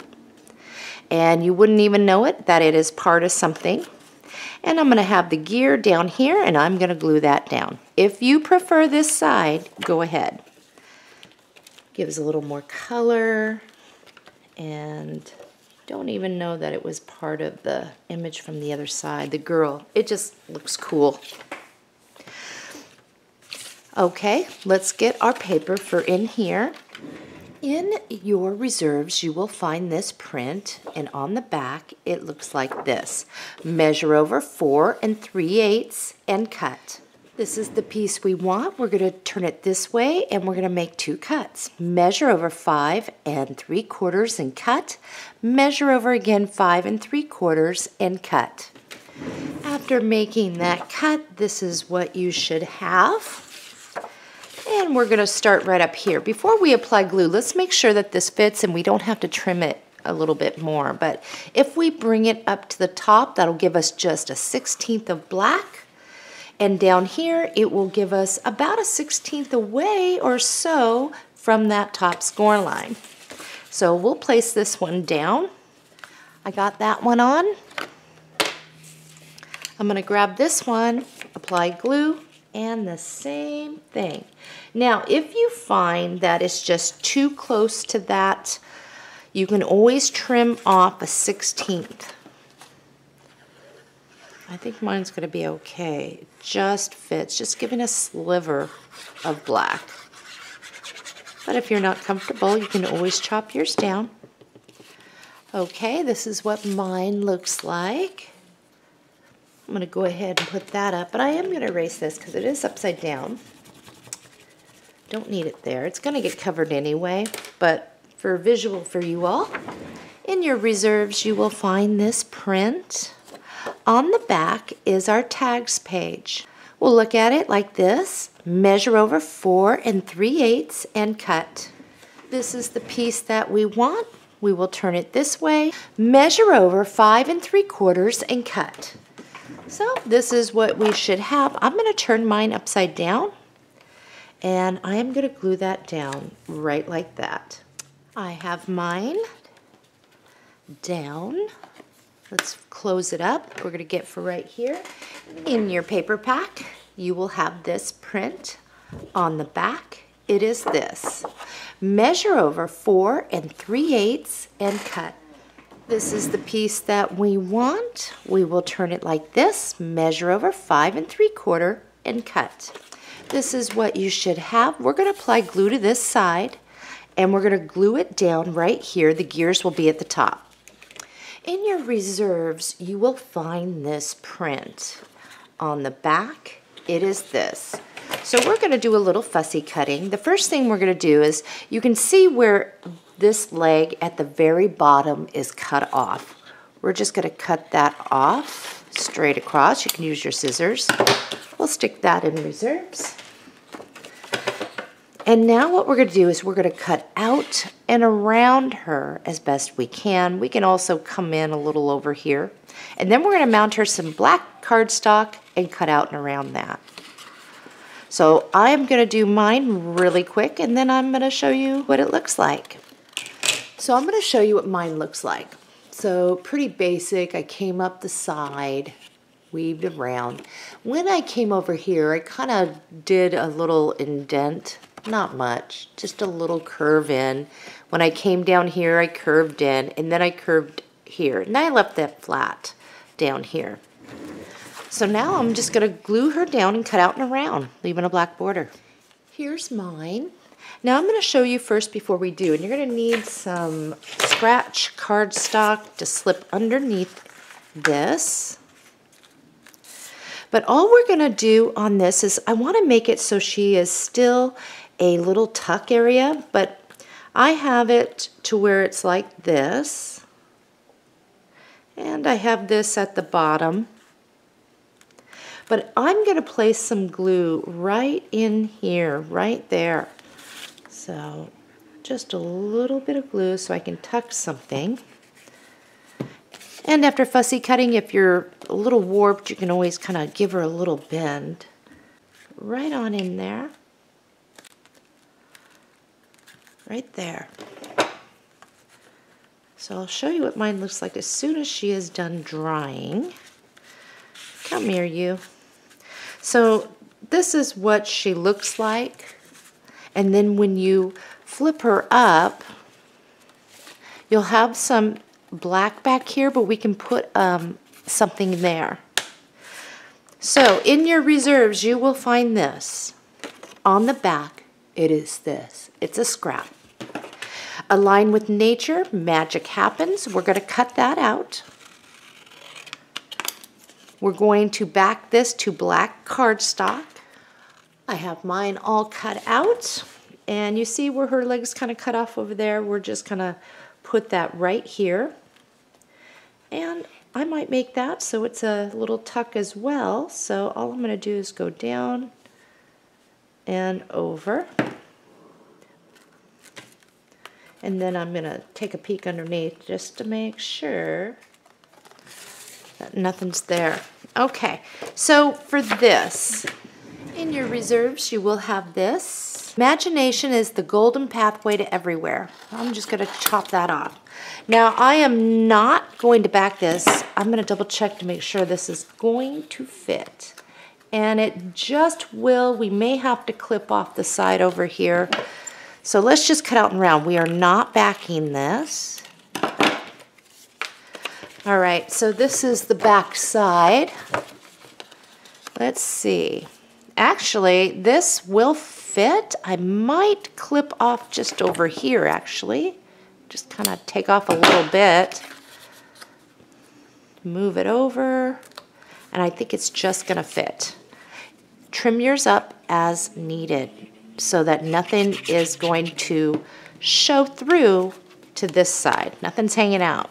and you wouldn't even know it that it is part of something. And I'm going to have the gear down here, and I'm going to glue that down. If you prefer this side, go ahead. Gives a little more color, and don't even know that it was part of the image from the other side. The girl, it just looks cool. Okay, let's get our paper for in here. In your reserves, you will find this print, and on the back, it looks like this. Measure over 4 3/8 and cut. This is the piece we want. We're going to turn it this way, and we're going to make 2 cuts. Measure over 5 3/4 and cut. Measure over again 5 3/4 and cut. After making that cut, this is what you should have. And we're going to start right up here. Before we apply glue, let's make sure that this fits and we don't have to trim it a little bit more. But if we bring it up to the top, that'll give us just a 1/16 of black. And down here, it will give us about a 1/16 away or so from that top score line. So we'll place this one down. I got that one on. I'm going to grab this one, apply glue, and the same thing. Now, if you find that it's just too close to that, you can always trim off a 1/16. I think mine's going to be okay. It just fits, just giving a sliver of black. But if you're not comfortable, you can always chop yours down. Okay, this is what mine looks like. I'm going to go ahead and put that up, but I am going to erase this because it is upside down. Don't need it there. It's going to get covered anyway, but for visual for you all, in your reserves you will find this print. On the back is our tags page. We'll look at it like this. Measure over 4 3/8 and cut. This is the piece that we want. We will turn it this way. Measure over 5 3/4 and cut. So this is what we should have. I'm going to turn mine upside down, And I am going to glue that down right like that. I have mine down. Let's close it up. We're going to get for right here. In your paper pack, you will have this print on the back. It is this. Measure over 4 3/8 and cut. This is the piece that we want. We will turn it like this, measure over 5 3/4 and cut. This is what you should have. We're going to apply glue to this side and we're going to glue it down right here. The gears will be at the top. In your reserves, you will find this print. On the back, it is this. So we're going to do a little fussy cutting. The first thing we're going to do is, you can see where this leg at the very bottom is cut off. We're just going to cut that off straight across. You can use your scissors. We'll stick that in reserves. And now what we're going to do is we're going to cut out and around her as best we can. We can also come in a little over here. And then we're going to mount her some black cardstock and cut out and around that. So I'm going to do mine really quick and then I'm going to show you what it looks like. So I'm going to show you what mine looks like. So pretty basic. I came up the side, weaved around. When I came over here, I kind of did a little indent. Not much, just a little curve in. When I came down here, I curved in, and then I curved here. And I left that flat down here. So now I'm just going to glue her down and cut out and around, leaving a black border. Here's mine. Now I'm going to show you first before we do, and you're going to need some scratch cardstock to slip underneath this. But all we're going to do on this is I want to make it so she is still a little tuck area, but I have it to where it's like this. And I have this at the bottom. But I'm going to place some glue right in here, right there. So just a little bit of glue so I can tuck something. And after fussy cutting, if you're a little warped, you can always kind of give her a little bend. Right on in there. Right there. So I'll show you what mine looks like as soon as she is done drying. Come here, you. So this is what she looks like. And then when you flip her up, you'll have some black back here, but we can put something there. So in your reserves, you will find this. On the back, it is this. It's a scrap. Align with nature, magic happens. We're going to cut that out. We're going to back this to black cardstock. I have mine all cut out. And you see where her legs kind of cut off over there? We're just going to put that right here. And I might make that so it's a little tuck as well. So all I'm going to do is go down and over. And then I'm going to take a peek underneath just to make sure that nothing's there. Okay, so for this, in your reserves you will have this. Imagination is the golden pathway to everywhere. I'm just going to chop that off. Now I am not going to back this. I'm going to double check to make sure this is going to fit. And it just will. We may have to clip off the side over here. So let's just cut out and round. We are not backing this. All right, so this is the back side. Let's see. Actually, this will fit. I might clip off just over here, actually. Just kind of take off a little bit. Move it over. And I think it's just going to fit. Trim yours up as needed, so that nothing is going to show through to this side. Nothing's hanging out.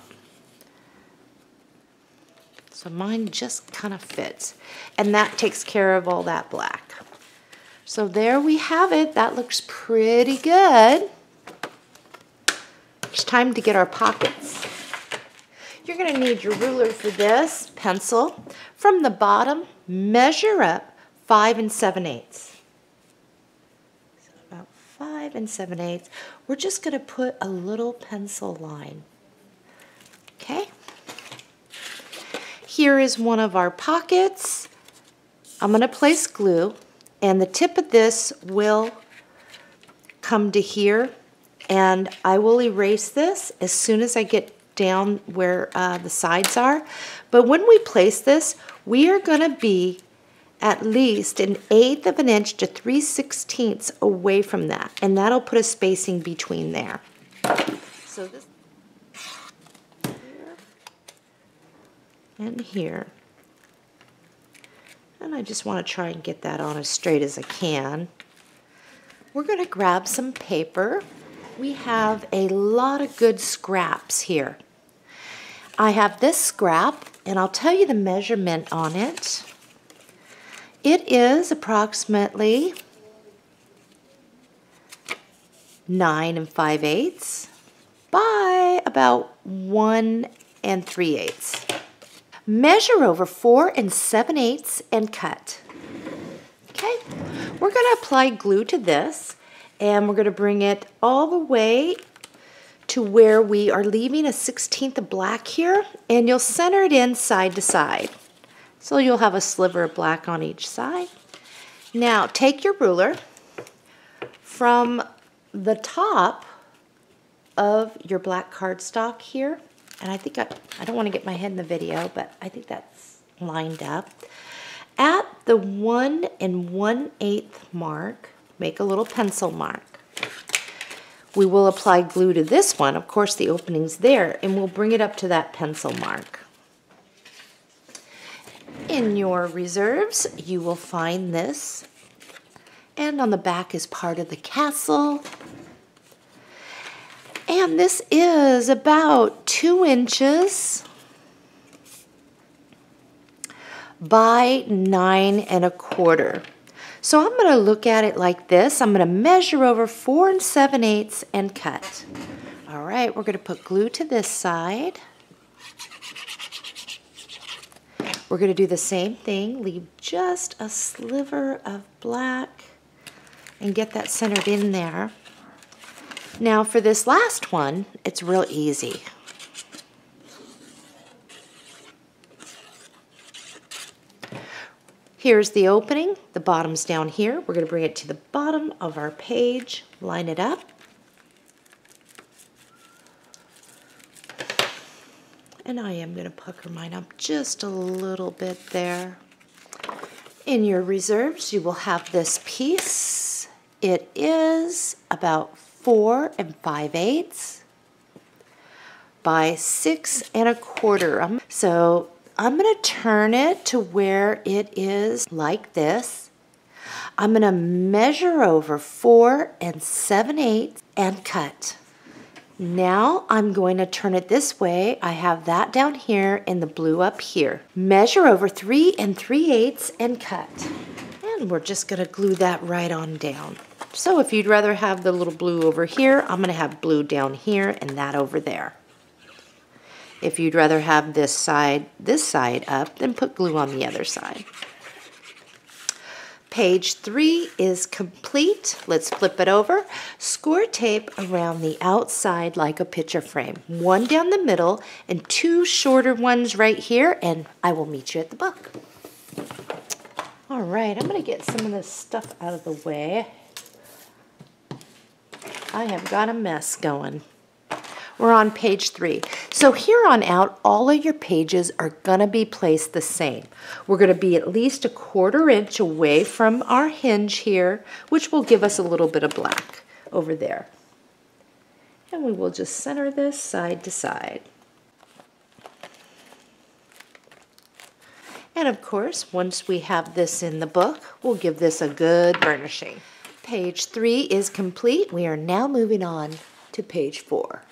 So mine just kind of fits. And that takes care of all that black. So there we have it. That looks pretty good. It's time to get our pockets. You're going to need your ruler for this, pencil. From the bottom, measure up 5 7/8. 5 7/8. We're just going to put a little pencil line. Okay. Here is one of our pockets. I'm going to place glue, and the tip of this will come to here, and I will erase this as soon as I get down where the sides are. But when we place this, we are going to be at least 1/8 of an inch to 3/16 away from that, and that'll put a spacing between there. So this here and here, and I just want to try and get that on as straight as I can. We're going to grab some paper. We have a lot of good scraps here. I have this scrap, and I'll tell you the measurement on it. It is approximately 9 5/8 by about 1 3/8. Measure over 4 7/8 and cut. Okay, we're going to apply glue to this, and we're going to bring it all the way to where we are leaving a 1/16 of black here, and you'll center it in side to side. So you'll have a sliver of black on each side. Now take your ruler from the top of your black cardstock here, and I think I don't want to get my head in the video, but I think that's lined up. At the 1 1/8 mark, make a little pencil mark. We will apply glue to this one. Of course, the opening's there, and we'll bring it up to that pencil mark. In your reserves, you will find this, and on the back is part of the castle. And this is about 2 inches by 9 1/4. So I'm going to look at it like this. I'm going to measure over 4 7/8 and cut. All right, we're going to put glue to this side. We're going to do the same thing, leave just a sliver of black and get that centered in there. Now for this last one, it's real easy. Here's the opening, the bottom's down here. We're going to bring it to the bottom of our page, line it up. And I am going to pucker mine up just a little bit there. In your reserves, you will have this piece. It is about 4 5/8 by 6 1/4. So I'm going to turn it to where it is like this. I'm going to measure over 4 7/8 and cut. Now I'm going to turn it this way. I have that down here and the blue up here. Measure over 3 3/8 and cut. And we're just going to glue that right on down. So if you'd rather have the little blue over here, I'm going to have blue down here and that over there. If you'd rather have this side up, then put glue on the other side. Page 3 is complete. Let's flip it over. Score tape around the outside like a picture frame. 1 down the middle and 2 shorter ones right here, and I will meet you at the book. All right, I'm going to get some of this stuff out of the way. I have got a mess going. We're on page 3. So here on out, all of your pages are going to be placed the same. We're going to be at least 1/4 inch away from our hinge here, which will give us a little bit of black over there. And we will just center this side to side. And of course, once we have this in the book, we'll give this a good burnishing. Page 3 is complete. We are now moving on to page 4.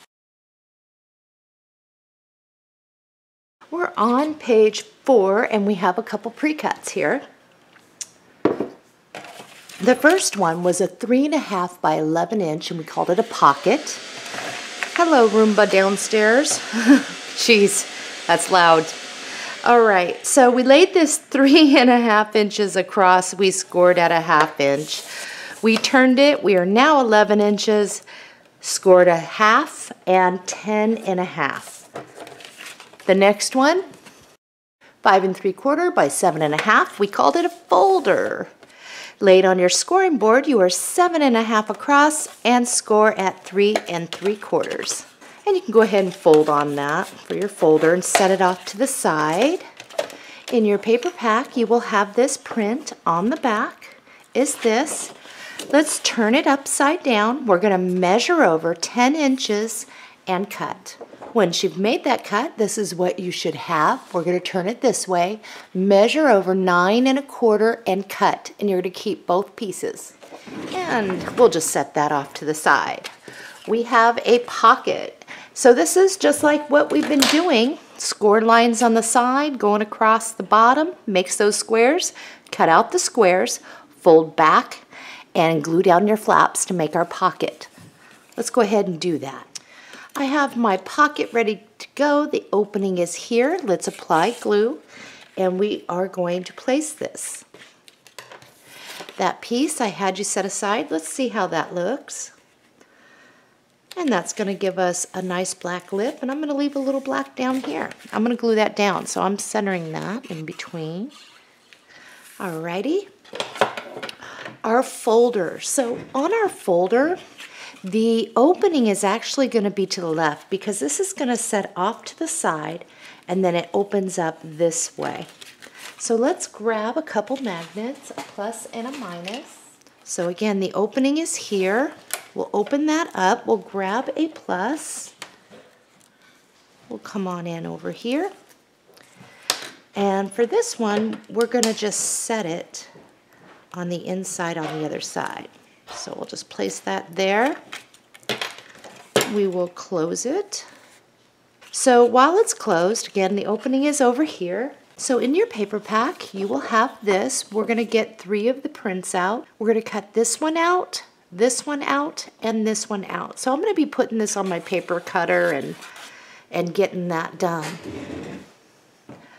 We're on page 4 and we have a couple pre-cuts here. The first one was a 3.5 by 11 inch and we called it a pocket. Hello, Roomba downstairs. Jeez, that's loud. All right, so we laid this 3.5 inches across. We scored at 1/2 inch. We turned it. We are now 11 inches, scored a half and 10.5. The next one, 5 3/4 by 7.5. We called it a folder. Laid on your scoring board, you are 7.5 across and score at 3 3/4. And you can go ahead and fold on that for your folder and set it off to the side. In your paper pack, you will have this print on the back. Is this. Let's turn it upside down. We're going to measure over 10 inches and cut. Once you've made that cut, this is what you should have. We're going to turn it this way, measure over 9 1/4 and cut. And you're going to keep both pieces. And we'll just set that off to the side. We have a pocket. So this is just like what we've been doing. Score lines on the side, going across the bottom, makes those squares. Cut out the squares, fold back, and glue down your flaps to make our pocket. Let's go ahead and do that. I have my pocket ready to go. The opening is here. Let's apply glue, and we are going to place this. That piece I had you set aside. Let's see how that looks. And that's going to give us a nice black lip, and I'm going to leave a little black down here. I'm going to glue that down, so I'm centering that in between. Alrighty. Our folder. So on our folder, the opening is actually going to be to the left because this is going to set off to the side and then it opens up this way. So let's grab a couple magnets, a plus and a minus. So again, the opening is here. We'll open that up. We'll grab a plus. We'll come on in over here. And for this one, we're going to just set it on the inside on the other side. So we'll just place that there. We will close it. So while it's closed, again, the opening is over here. So in your paper pack, you will have this. We're going to get 3 of the prints out. We're going to cut this one out, and this one out. So I'm going to be putting this on my paper cutter and getting that done.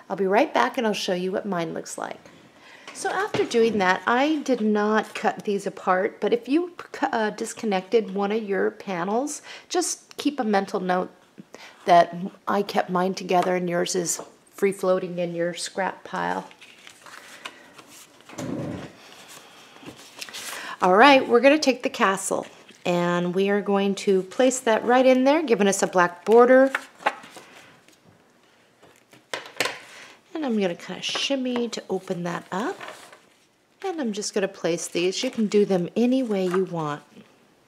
I'll be right back and I'll show you what mine looks like. So after doing that, I did not cut these apart, but if you disconnected one of your panels, just keep a mental note that I kept mine together and yours is free floating in your scrap pile. All right, we're going to take the castle and we are going to place that right in there, giving us a black border. And I'm going to kind of shimmy to open that up. And I'm just going to place these. You can do them any way you want.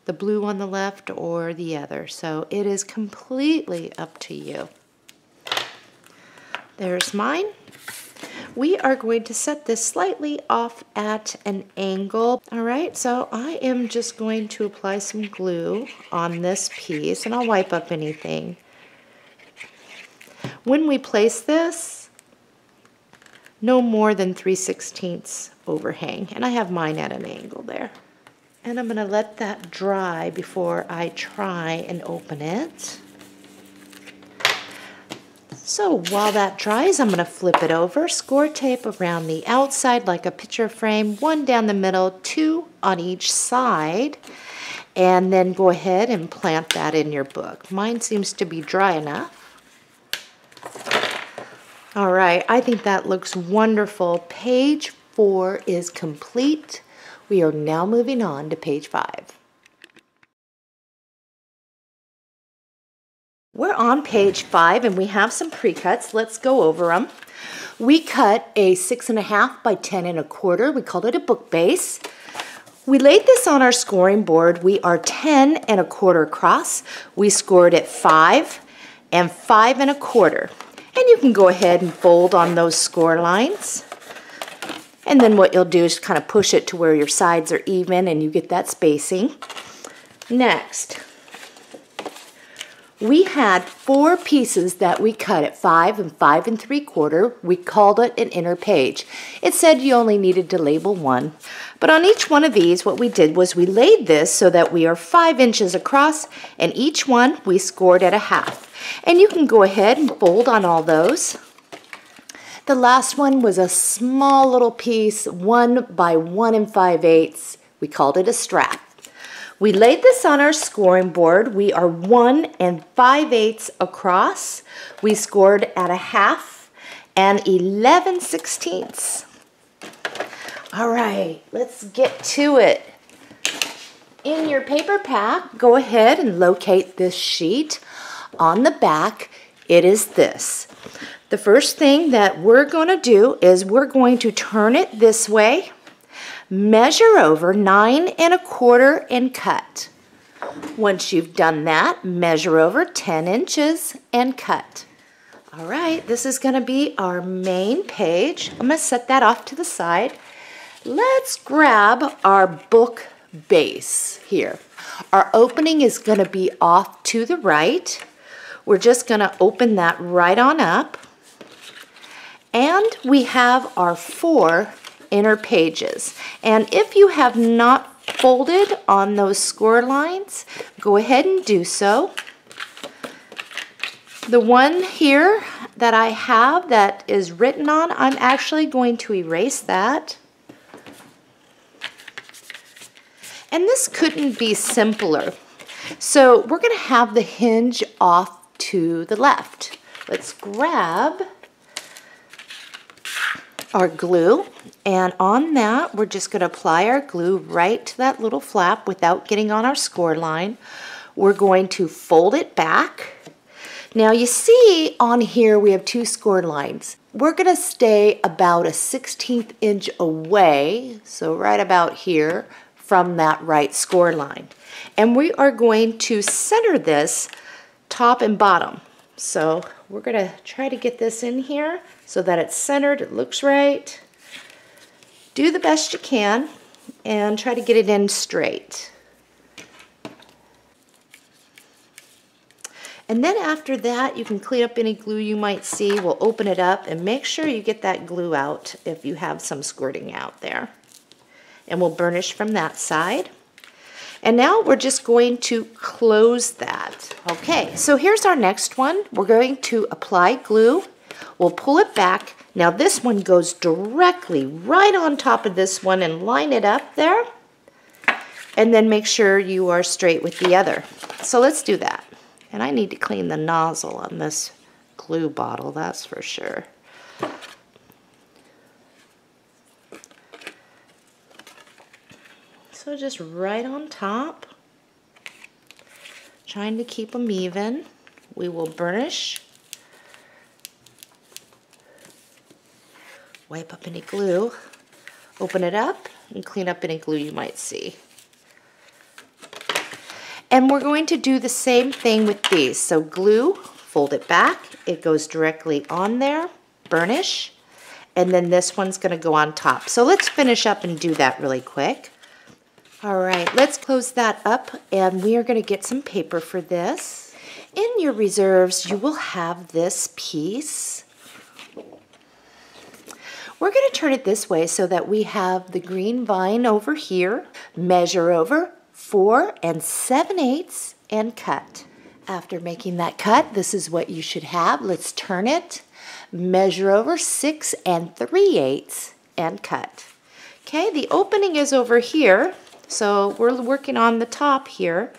The blue on the left or the other. So it is completely up to you. There's mine. We are going to set this slightly off at an angle. All right, so I am just going to apply some glue on this piece, and I'll wipe up anything. When we place this, no more than 3/16 overhang, and I have mine at an angle there. And I'm going to let that dry before I try and open it. So while that dries, I'm going to flip it over, score tape around the outside like a picture frame, 1 down the middle, 2 on each side, and then go ahead and plant that in your book. Mine seems to be dry enough. All right, I think that looks wonderful. Page 4 is complete. We are now moving on to page 5. We're on page 5 and we have some pre-cuts. Let's go over them. We cut a 6.5 by 10 1/4. We called it a book base. We laid this on our scoring board. We are 10 1/4 across. We scored at 5 and 5 1/4. And you can go ahead and fold on those score lines. And then what you'll do is kind of push it to where your sides are even and you get that spacing. Next, we had 4 pieces that we cut at 5 and 5 3/4. We called it an inner page. It said you only needed to label 1. But on each one of these, what we did was we laid this so that we are 5 inches across, and each one we scored at a half. And you can go ahead and fold on all those. The last one was a small little piece, 1 by 1 5/8. We called it a strap. We laid this on our scoring board. We are 1 5/8 across. We scored at 1/2 and 11/16. All right, let's get to it. In your paper pack, go ahead and locate this sheet. On the back, it is this. The first thing that we're going to do is we're going to turn it this way, measure over 9 1/4 and cut. Once you've done that, measure over 10 inches and cut. All right, this is going to be our main page. I'm going to set that off to the side. Let's grab our book base here. Our opening is going to be off to the right. We're just going to open that right on up. And we have our 4 inner pages. And if you have not folded on those score lines, go ahead and do so. The one here that I have that is written on, I'm actually going to erase that. And this couldn't be simpler. So we're going to have the hinge off to the left. Let's grab our glue, and on that we're just going to apply our glue right to that little flap without getting on our score line. We're going to fold it back. Now you see on here we have 2 score lines. We're going to stay about a 1/16 inch away, so right about here, from that right score line. And we are going to center this top and bottom. So we're going to try to get this in here so that it's centered, it looks right. Do the best you can and try to get it in straight. And then after that, you can clean up any glue you might see. We'll open it up and make sure you get that glue out if you have some squirting out there. And we'll burnish from that side. And now we're just going to close that. Okay, so here's our next one. We're going to apply glue. We'll pull it back. Now this one goes directly right on top of this one and line it up there. And then make sure you are straight with the other. So let's do that. And I need to clean the nozzle on this glue bottle, that's for sure. So just right on top, trying to keep them even. We will burnish, wipe up any glue, open it up, and clean up any glue you might see. And we're going to do the same thing with these. So glue, fold it back, it goes directly on there, burnish, and then this one's going to go on top. So let's finish up and do that really quick. All right, let's close that up, and we are going to get some paper for this. In your reserves, you will have this piece. We're going to turn it this way so that we have the green vine over here, measure over 4 7/8 and cut. After making that cut, this is what you should have. Let's turn it, measure over 6 3/8 and cut. Okay, the opening is over here. So we're working on the top here,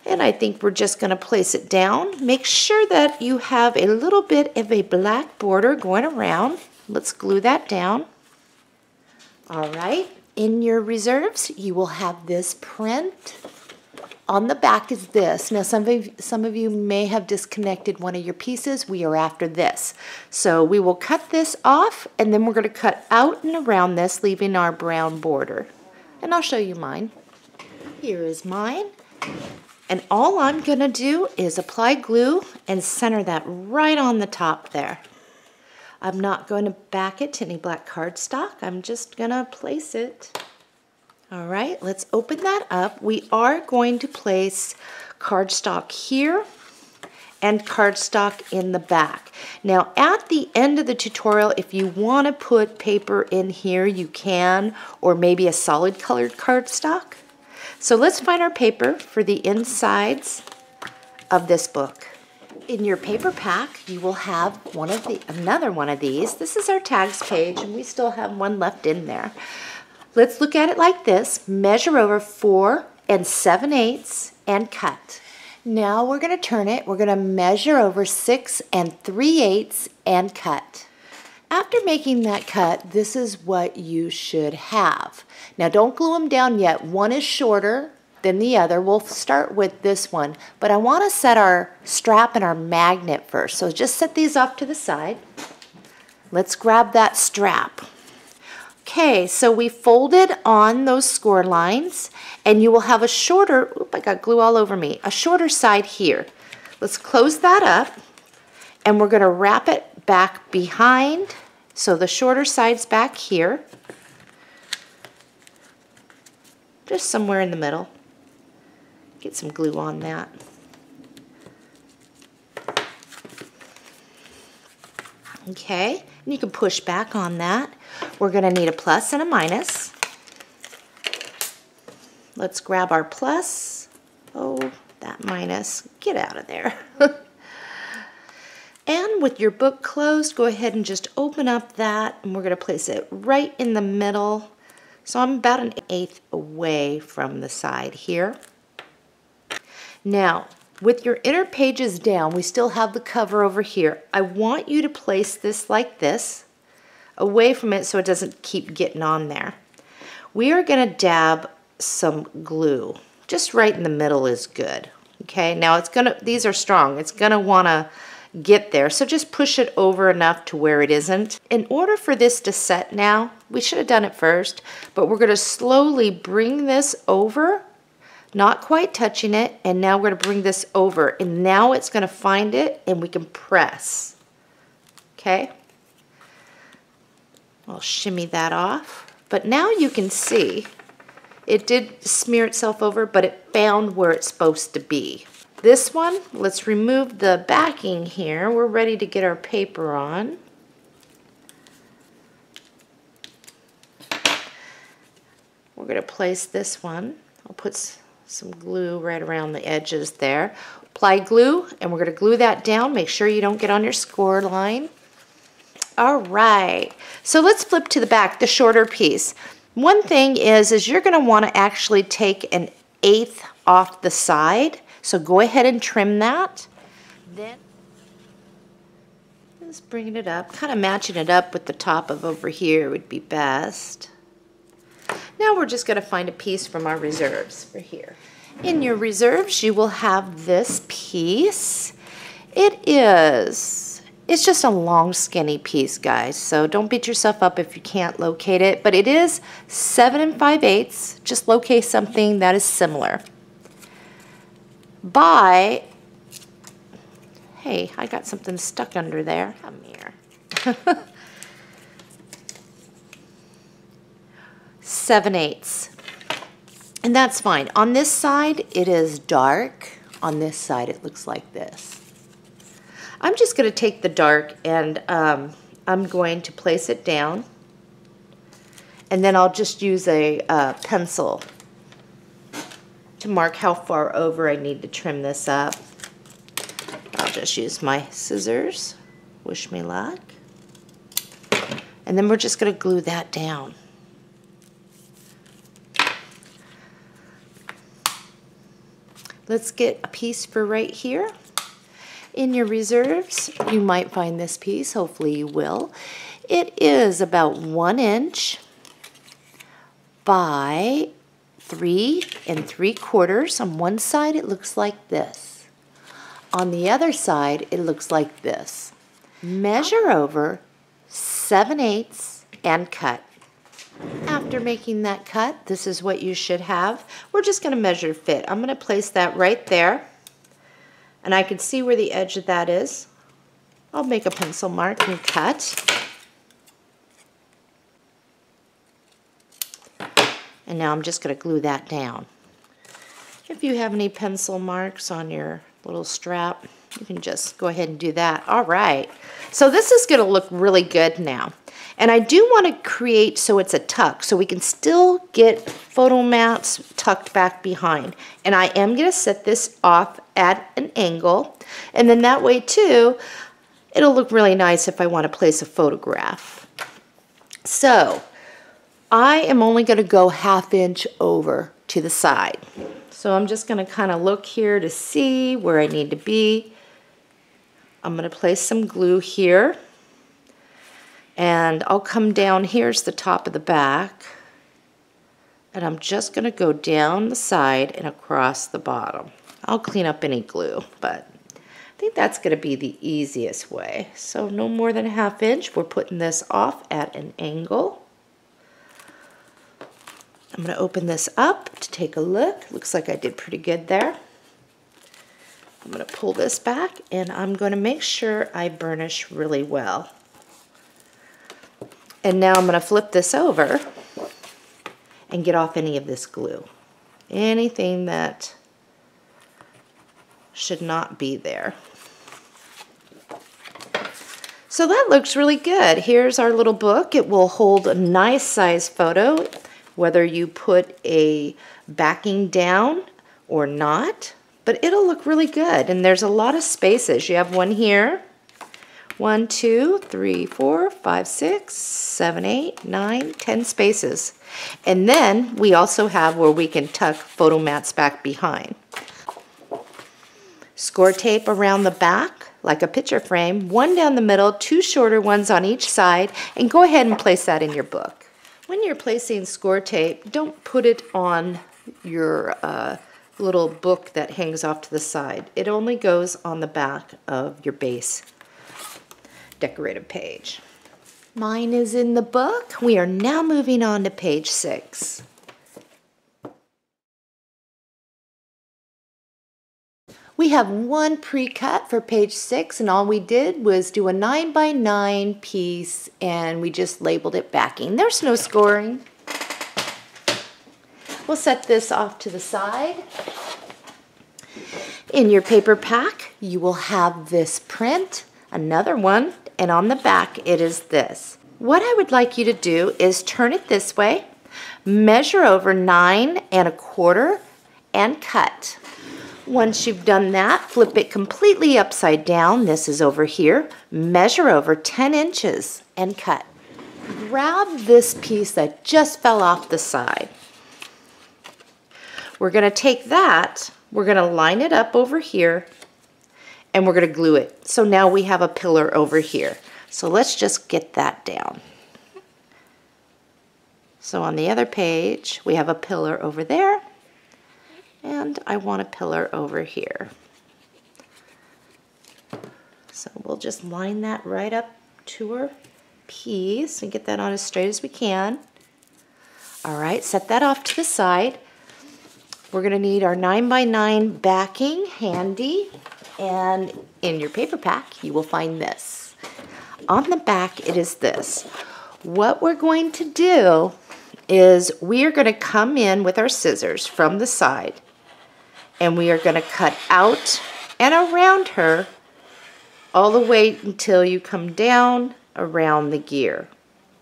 and I think we're just going to place it down. Make sure that you have a little bit of a black border going around. Let's glue that down. All right, in your reserves, you will have this print. On the back is this. Now some of you may have disconnected one of your pieces. We are after this. So we will cut this off, and then we're going to cut out and around this, leaving our brown border. And I'll show you mine. Here is mine. And all I'm going to do is apply glue and center that right on the top there. I'm not going to back it to any black cardstock. I'm just going to place it. All right, let's open that up. We are going to place cardstock here and cardstock in the back. Now at the end of the tutorial, if you want to put paper in here, you can, or maybe a solid colored cardstock. So let's find our paper for the insides of this book. In your paper pack, you will have another one of these. This is our tags page, and we still have one left in there. Let's look at it like this. Measure over 4 7/8 and cut. Now we're going to turn it. We're going to measure over 6 3/8 and cut. After making that cut, this is what you should have. Now don't glue them down yet. One is shorter than the other. We'll start with this one, but I want to set our strap and our magnet first. So just set these off to the side. Let's grab that strap. Okay, so we folded on those score lines, and you will have a shorter, oop, I got glue all over me, a shorter side here. Let's close that up, and we're going to wrap it back behind, so the shorter side's back here, just somewhere in the middle. Get some glue on that. Okay, and you can push back on that. We're going to need a plus and a minus. Let's grab our plus. Oh, that minus. Get out of there. And with your book closed, go ahead and just open up that, and we're going to place it right in the middle. So I'm about 1/8 away from the side here. Now, with your inner pages down, we still have the cover over here. I want you to place this like this, away from it so it doesn't keep getting on there. We are going to dab some glue. Just right in the middle is good. Okay, now these are strong. It's going to want to get there, so just push it over enough to where it isn't. In order for this to set now, we should have done it first, but we're going to slowly bring this over, not quite touching it, and now we're going to bring this over, and now it's going to find it, and we can press. Okay? I'll shimmy that off. But now you can see it did smear itself over, but it found where it's supposed to be. This one, let's remove the backing here. We're ready to get our paper on. We're going to place this one. I'll put some glue right around the edges there. Apply glue, and we're going to glue that down. Make sure you don't get on your score line. All right, so let's flip to the back, the shorter piece. One thing is you're going to want to actually take 1/8 off the side. So go ahead and trim that. Then just bringing it up, kind of matching it up with the top of over here would be best. Now we're just going to find a piece from our reserves for here. In your reserves, you will have this piece. It's just a long, skinny piece, guys, so don't beat yourself up if you can't locate it, but it is 7 5/8. Just locate something that is similar. Hey, I got something stuck under there. Come here. 7/8. And that's fine. On this side, it is dark. On this side, it looks like this. I'm just going to take the dark and I'm going to place it down. And then I'll just use a pencil to mark how far over I need to trim this up. I'll just use my scissors. Wish me luck. And then we're just going to glue that down. Let's get a piece for right here. In your reserves, you might find this piece. Hopefully you will. It is about 1 inch by 3 3/4. On one side, it looks like this. On the other side, it looks like this. Measure over 7/8 and cut. After making that cut, this is what you should have. We're just going to measure fit. I'm going to place that right there. And I can see where the edge of that is. I'll make a pencil mark and cut. And now I'm just going to glue that down. If you have any pencil marks on your little strap, you can just go ahead and do that. All right. So this is going to look really good now. And I do want to create so it's a tuck, so we can still get photo mats tucked back behind. And I am going to set this off at an angle, and then that way too, it'll look really nice if I want to place a photograph. So I am only going to go 1/2 inch over to the side. So I'm just going to kind of look here to see where I need to be. I'm going to place some glue here. And I'll come down, here's the top of the back. And I'm just going to go down the side and across the bottom. I'll clean up any glue, but I think that's going to be the easiest way. So no more than 1/2 inch. We're putting this off at an angle. I'm going to open this up to take a look. Looks like I did pretty good there. I'm going to pull this back and I'm going to make sure I burnish really well. And now I'm going to flip this over and get off any of this glue. Anything that should not be there. So that looks really good. Here's our little book. It will hold a nice size photo, whether you put a backing down or not, but it'll look really good. And there's a lot of spaces. You have one here, 1, 2, 3, 4, 5, 6, 7, 8, 9, 10 spaces. And then we also have where we can tuck photo mats back behind. Score tape around the back like a picture frame, 1 down the middle, 2 shorter ones on each side, and go ahead and place that in your book. When you're placing score tape, don't put it on your little book that hangs off to the side. It only goes on the back of your base decorative page. Mine is in the book. We are now moving on to page 6. We have one pre-cut for page 6, and all we did was do a 9x9 piece, and we just labeled it backing. There's no scoring. We'll set this off to the side. In your paper pack, you will have this print, another one, and on the back it is this. What I would like you to do is turn it this way, measure over 9 1/4, and cut. Once you've done that, flip it completely upside down. This is over here. Measure over 10 inches and cut. Grab this piece that just fell off the side. We're going to take that, we're going to line it up over here, and we're going to glue it. So now we have a pillar over here. So let's just get that down. So on the other page, we have a pillar over there. And I want a pillar over here. So we'll just line that right up to our piece and get that on as straight as we can. All right, set that off to the side. We're going to need our 9x9 backing handy, and in your paper pack you will find this. On the back it is this. What we're going to do is we are going to come in with our scissors from the side, and we are going to cut out and around her all the way until you come down around the gear.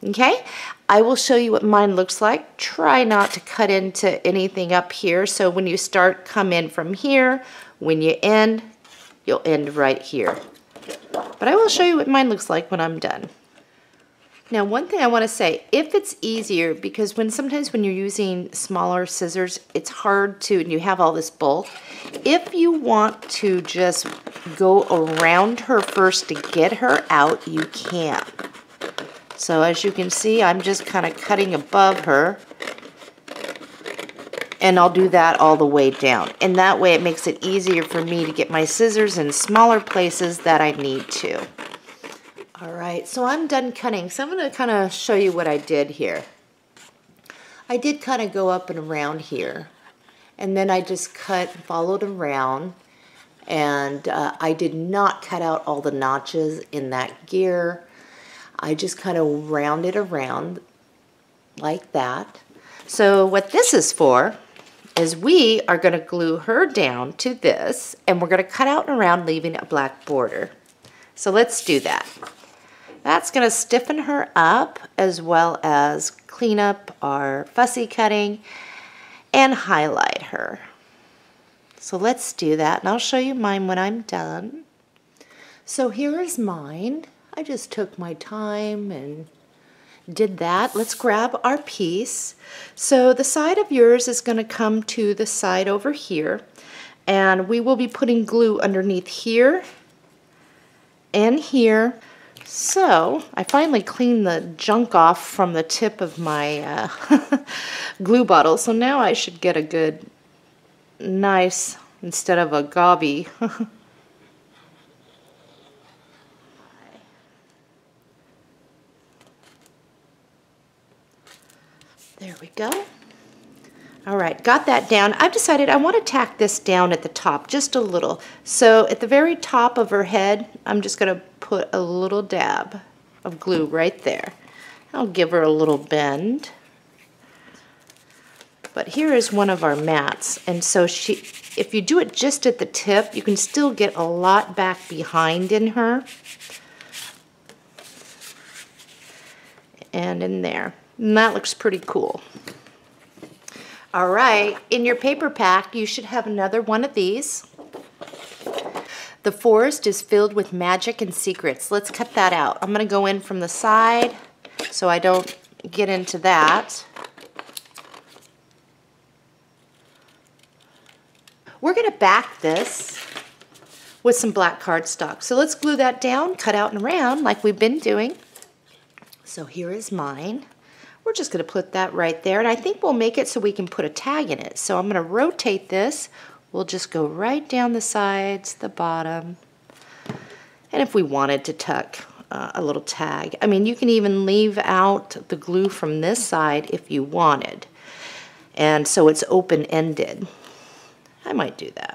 Okay? I will show you what mine looks like. Try not to cut into anything up here, so when you start, come in from here. When you end, you'll end right here. But I will show you what mine looks like when I'm done. Now, one thing I want to say, if it's easier, because sometimes when you're using smaller scissors, it's hard to, and you have all this bulk. If you want to just go around her first to get her out, you can. So as you can see, I'm just kind of cutting above her, and I'll do that all the way down. And that way it makes it easier for me to get my scissors in smaller places that I need to. All right, so I'm done cutting. So I'm going to kind of show you what I did here. I did kind of go up and around here, and then I just cut, followed around, and I did not cut out all the notches in that gear. I just kind of rounded around like that. So what this is for is we are going to glue her down to this, and we're going to cut out and around, leaving a black border. So let's do that. That's going to stiffen her up, as well as clean up our fussy cutting and highlight her. So let's do that, and I'll show you mine when I'm done. So here is mine. I just took my time and did that, let's grab our piece. So the side of yours is going to come to the side over here, and we will be putting glue underneath here and here. So I finally cleaned the junk off from the tip of my glue bottle, so now I should get a good, nice, instead of a gobby. There we go. All right, got that down. I've decided I want to tack this down at the top just a little. So at the very top of her head, I'm just going to put a little dab of glue right there. I'll give her a little bend. But here is one of our mats, and so if you do it just at the tip, you can still get a lot back behind in her. And in there. And that looks pretty cool. All right, in your paper pack, you should have another one of these. The forest is filled with magic and secrets. Let's cut that out. I'm going to go in from the side so I don't get into that. We're going to back this with some black cardstock. So let's glue that down, cut out and around like we've been doing. So here is mine. We're just going to put that right there, and I think we'll make it so we can put a tag in it. So I'm going to rotate this. We'll just go right down the sides, the bottom, and if we wanted to tuck a little tag. I mean, you can even leave out the glue from this side if you wanted, and so it's open-ended. I might do that.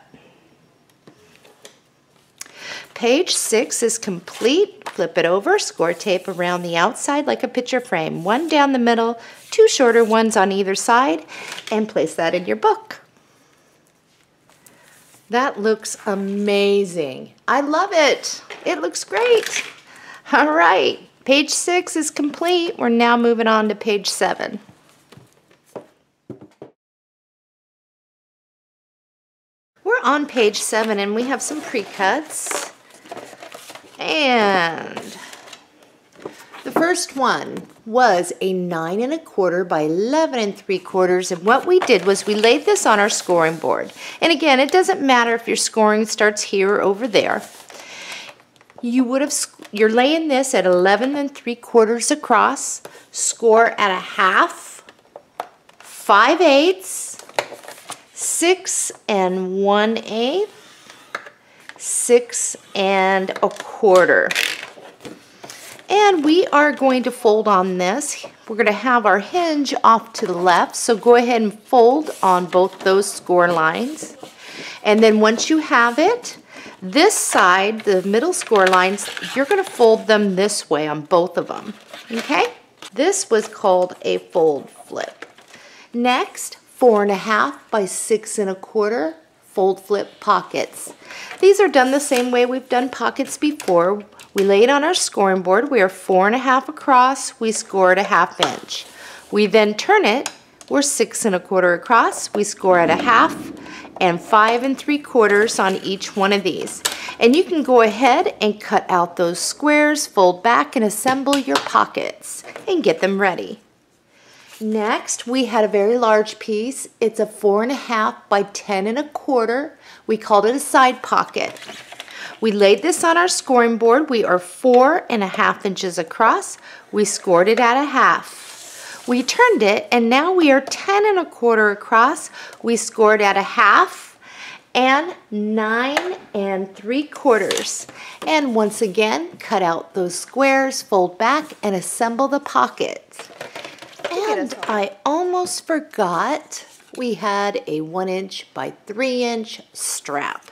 Page 6 is complete. Flip it over, score tape around the outside like a picture frame. One down the middle, two shorter ones on either side, and place that in your book. That looks amazing. I love it. It looks great. All right, page 6 is complete. We're now moving on to page 7. We're on page 7 and we have some pre-cuts. And the first one was a 9 1/4 by 11 3/4, and what we did was we laid this on our scoring board. And again, it doesn't matter if your scoring starts here or over there. You're laying this at 11 3/4 across, score at a half, 5/8, 6 1/8. 6 1/4. And we are going to fold on this. We're going to have our hinge off to the left, so go ahead and fold on both those score lines. And then once you have it, this side, the middle score lines, you're going to fold them this way on both of them. Okay? This was called a fold flip. Next, 4 1/2 by 6 1/4. Fold flip pockets. These are done the same way we've done pockets before. We lay it on our scoring board. We are 4 1/2 across. We score at a 1/2 inch. We then turn it. We're 6 1/4 across. We score at a 1/2, and 5 3/4 on each one of these. And you can go ahead and cut out those squares, fold back, and assemble your pockets and get them ready. Next, we had a very large piece. It's a 4 1/2 by 10 1/4. We called it a side pocket. We laid this on our scoring board. We are 4 1/2 inches across. We scored it at a 1/2. We turned it, and now we are 10 1/4 across. We scored at a 1/2 and 9 3/4. And once again, cut out those squares, fold back, and assemble the pockets. And I almost forgot, we had a 1 inch by 3 inch strap.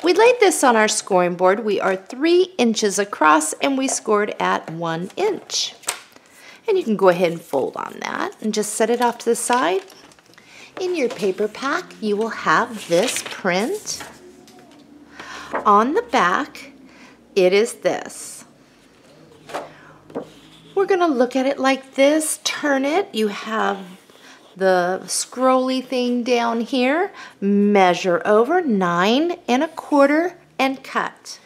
We laid this on our scoring board. We are 3 inches across, and we scored at 1 inch. And you can go ahead and fold on that and just set it off to the side. In your paper pack, you will have this print. On the back, it is this. We're going to look at it like this, turn it. You have the scrolly thing down here. Measure over 9 1/4 and cut.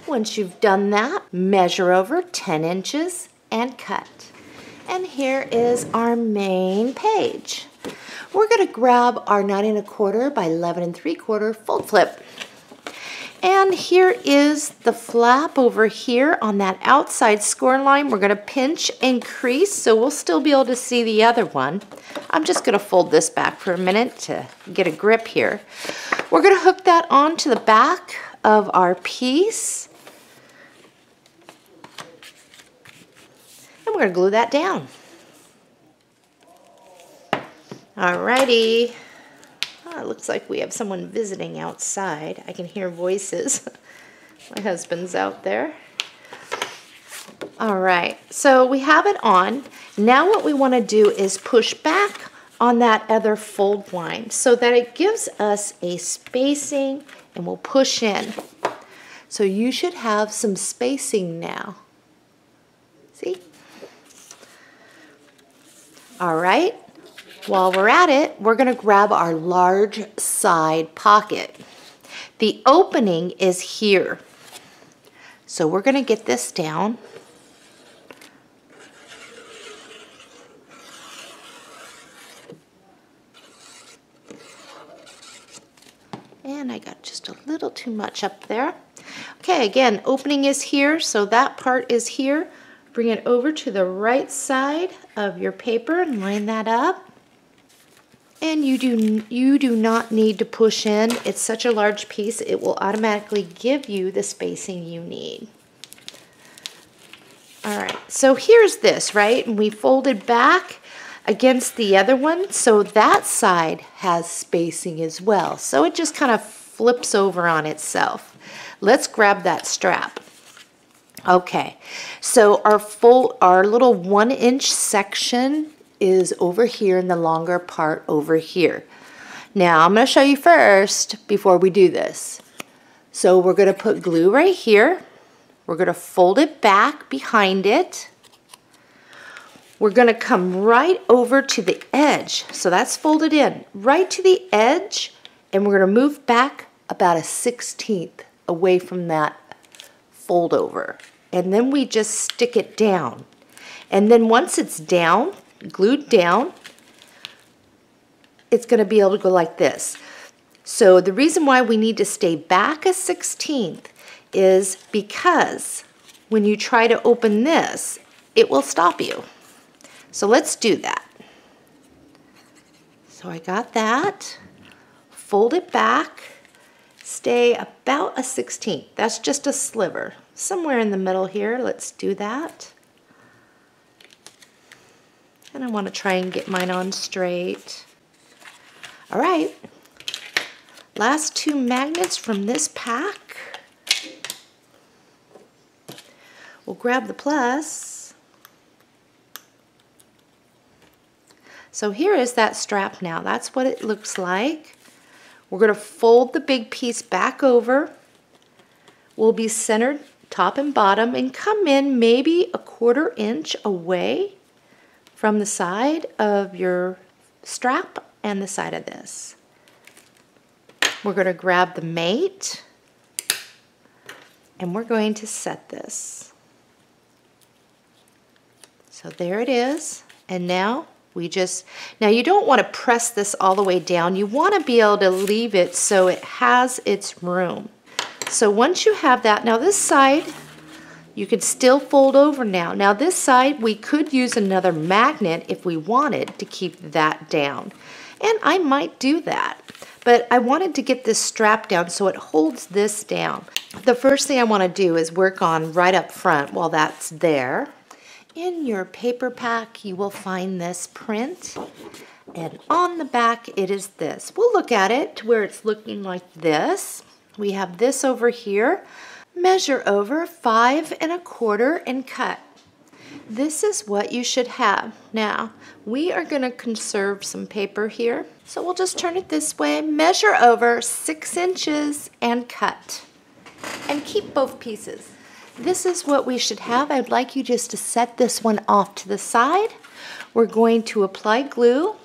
Once you've done that, measure over 10 inches and cut. And here is our main page. We're going to grab our 9 1/4 by 11 3/4 fold flip. And here is the flap over here on that outside score line. We're going to pinch and crease so we'll still be able to see the other one. I'm just going to fold this back for a minute to get a grip here. We're going to hook that onto the back of our piece. And we're going to glue that down. Alrighty. Oh, it looks like we have someone visiting outside. I can hear voices. My husband's out there. All right, so we have it on. Now what we want to do is push back on that other fold line so that it gives us a spacing, and we'll push in. So you should have some spacing now. See? All right. While we're at it, we're going to grab our large side pocket. The opening is here. So we're going to get this down. And I got just a little too much up there. Okay, again, opening is here, so that part is here. Bring it over to the right side of your paper and line that up. And you do not need to push in. It's such a large piece, it will automatically give you the spacing you need. All right, so here's this, right? And we folded back against the other one, so that side has spacing as well. So it just kind of flips over on itself. Let's grab that strap. Okay, so our little 1-inch section is over here and the longer part over here. Now I'm going to show you first before we do this. So we're going to put glue right here. We're going to fold it back behind it. We're going to come right over to the edge. So that's folded in right to the edge, and we're going to move back about a 1/16 away from that fold over. And then we just stick it down. And then once it's down, glued down, it's going to be able to go like this. So the reason why we need to stay back a 1/16 is because when you try to open this, it will stop you. So let's do that. So I got that. Fold it back. Stay about a 1/16. That's just a sliver. Somewhere in the middle here, let's do that. And I want to try and get mine on straight. All right, last 2 magnets from this pack. We'll grab the plus. So here is that strap now. That's what it looks like. We're going to fold the big piece back over. We'll be centered top and bottom and come in maybe a 1/4 inch away from the side of your strap and the side of this. We're going to grab the mate and we're going to set this. So there it is. And now now you don't want to press this all the way down. You want to be able to leave it so it has its room. So once you have that, now this side, you could still fold over now. Now this side, we could use another magnet if we wanted to keep that down. And I might do that. But I wanted to get this strap down so it holds this down. The first thing I want to do is work on right up front while that's there. In your paper pack, you will find this print. And on the back, it is this. We'll look at it to where it's looking like this. We have this over here. Measure over 5 1/4 and cut. This is what you should have. Now, we are going to conserve some paper here. So we'll just turn it this way, measure over 6 inches and cut. And keep both pieces. This is what we should have. I'd like you just to set this one off to the side. We're going to apply glue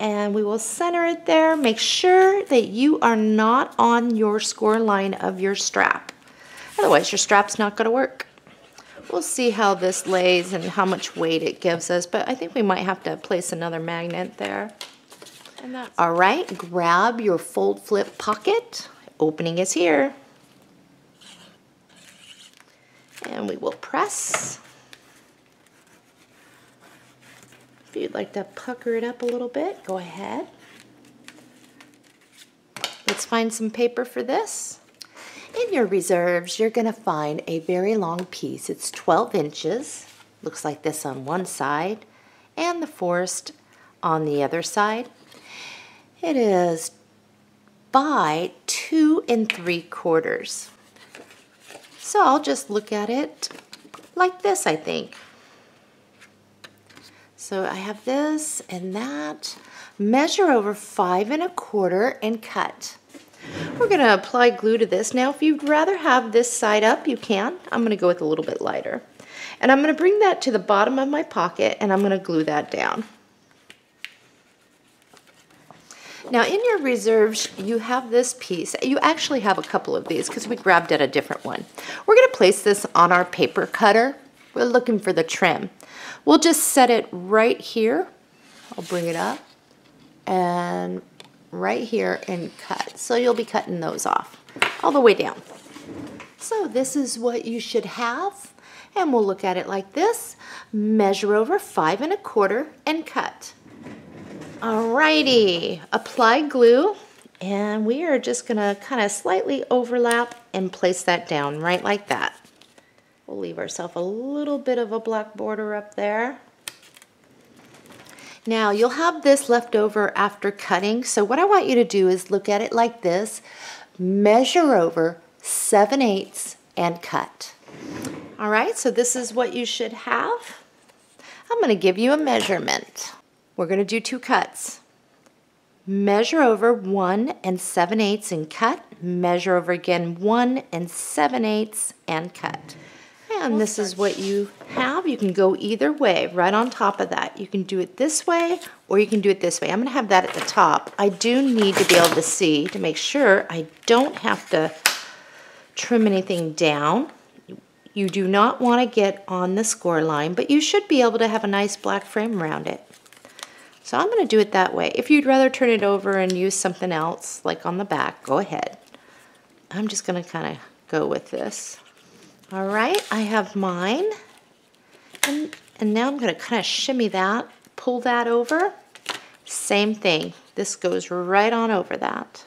and we will center it there. Make sure that you are not on your score line of your strap. Otherwise, your strap's not going to work. We'll see how this lays and how much weight it gives us, but I think we might have to place another magnet there. All right, grab your fold flip pocket. Opening is here. And we will press. If you'd like to pucker it up a little bit, go ahead. Let's find some paper for this. In your reserves, you're going to find a very long piece. It's 12 inches. Looks like this on one side, and the forest on the other side. It is by 2 3/4. So I'll just look at it like this, I think. So I have this and that. Measure over 5 1/4 and cut. We're going to apply glue to this. Now, if you'd rather have this side up, you can. I'm going to go with a little bit lighter. And I'm going to bring that to the bottom of my pocket, and I'm going to glue that down. Now, in your reserves, you have this piece. You actually have a couple of these because we grabbed at a different one. We're going to place this on our paper cutter. We're looking for the trim. We'll just set it right here. I'll bring it up. And right here and cut. So you'll be cutting those off all the way down. So this is what you should have. And we'll look at it like this. Measure over 5 1/4 and cut. Alrighty, apply glue, and we are just gonna kind of slightly overlap and place that down right like that. We'll leave ourselves a little bit of a black border up there. Now you'll have this left over after cutting, so what I want you to do is look at it like this, measure over 7/8 and cut. Alright, so this is what you should have. I'm gonna give you a measurement. We're going to do 2 cuts. Measure over 1 7/8 and cut. Measure over again 1 7/8 and cut. And this is what you have. You can go either way, right on top of that. You can do it this way or you can do it this way. I'm going to have that at the top. I do need to be able to see to make sure I don't have to trim anything down. You do not want to get on the score line, but you should be able to have a nice black frame around it. So I'm going to do it that way. If you'd rather turn it over and use something else, like on the back, go ahead. I'm just going to kind of go with this. All right, I have mine. And now I'm going to kind of shimmy that, pull that over. Same thing. This goes right on over that.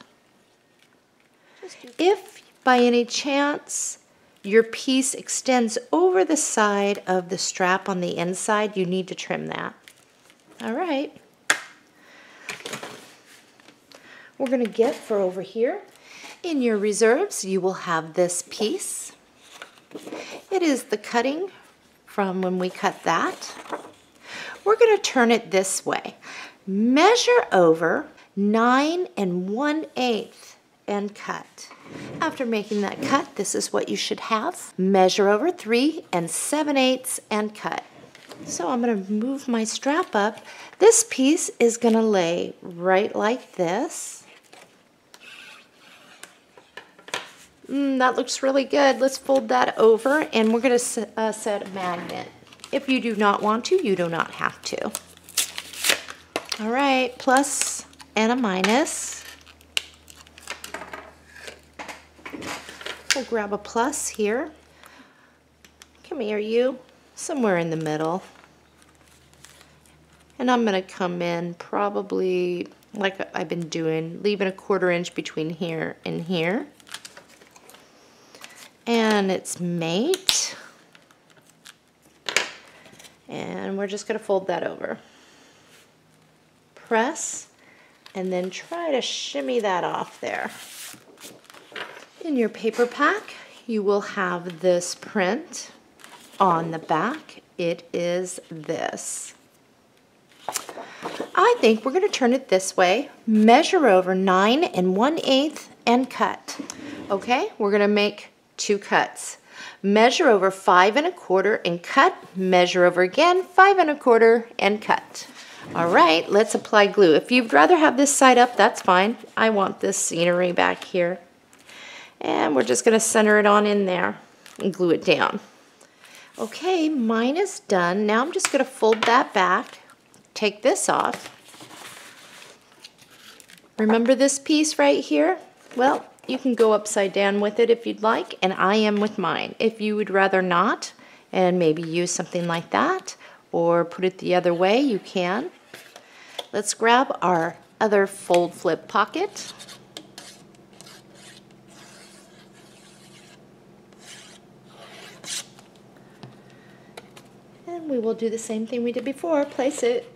If by any chance your piece extends over the side of the strap on the inside, you need to trim that. All right. We're going to get for over here. In your reserves, you will have this piece. It is the cutting from when we cut that. We're going to turn it this way. Measure over 9 1/8 and cut. After making that cut, this is what you should have. Measure over 3 7/8 and cut. So I'm going to move my strap up. This piece is going to lay right like this. That looks really good. Let's fold that over, and we're going to set a magnet. If you do not want to, you do not have to. All right, plus and a minus. We'll grab a plus here. Come here, you. Somewhere in the middle. And I'm going to come in probably like I've been doing, leaving a 1/4 inch between here and here. And it's mate. And we're just going to fold that over. Press, and then try to shimmy that off there. In your paper pack, you will have this print on the back. It is this. I think we're going to turn it this way. Measure over 9 1/8 and cut. Okay, we're going to make 2 cuts. Measure over 5 1/4 and cut. Measure over again 5 1/4 and cut. All right, let's apply glue. If you'd rather have this side up, that's fine. I want this scenery back here. And we're just going to center it on in there and glue it down. Okay, mine is done. Now I'm just going to fold that back, take this off. Remember this piece right here? Well, you can go upside down with it if you'd like, and I am with mine. If you would rather not, and maybe use something like that, or put it the other way, you can. Let's grab our other fold flip pocket. And we will do the same thing we did before, place it.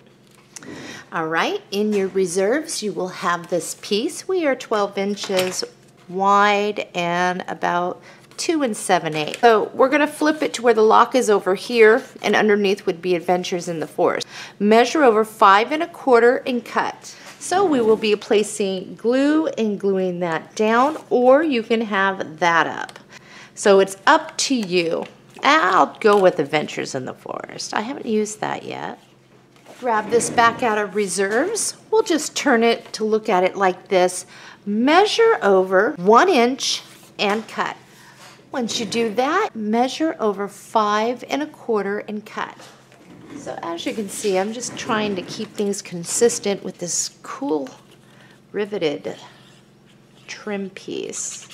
All right, in your reserves, you will have this piece. We are 12 inches wide and about 2 7/8. So we're gonna flip it to where the lock is over here, and underneath would be Adventures in the Forest. Measure over 5 1/4 and cut. So we will be placing glue and gluing that down, or you can have that up. So it's up to you. I'll go with Adventures in the Forest. I haven't used that yet. Grab this back out of reserves. We'll just turn it to look at it like this. Measure over 1 inch and cut. Once you do that, measure over 5 1/4 and cut. So as you can see, I'm just trying to keep things consistent with this cool riveted trim piece.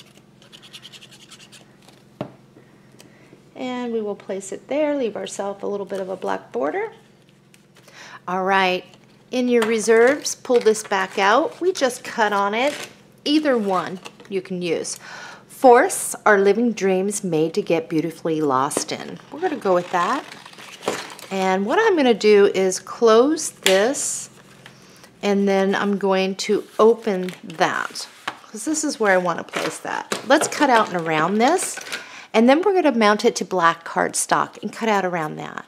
And we will place it there, leave ourselves a little bit of a black border. All right, in your reserves, pull this back out. We just cut on it. Either one you can use. Forests are living dreams made to get beautifully lost in. We're going to go with that. And what I'm going to do is close this, and then I'm going to open that, because this is where I want to place that. Let's cut out and around this, and then we're going to mount it to black cardstock and cut out around that.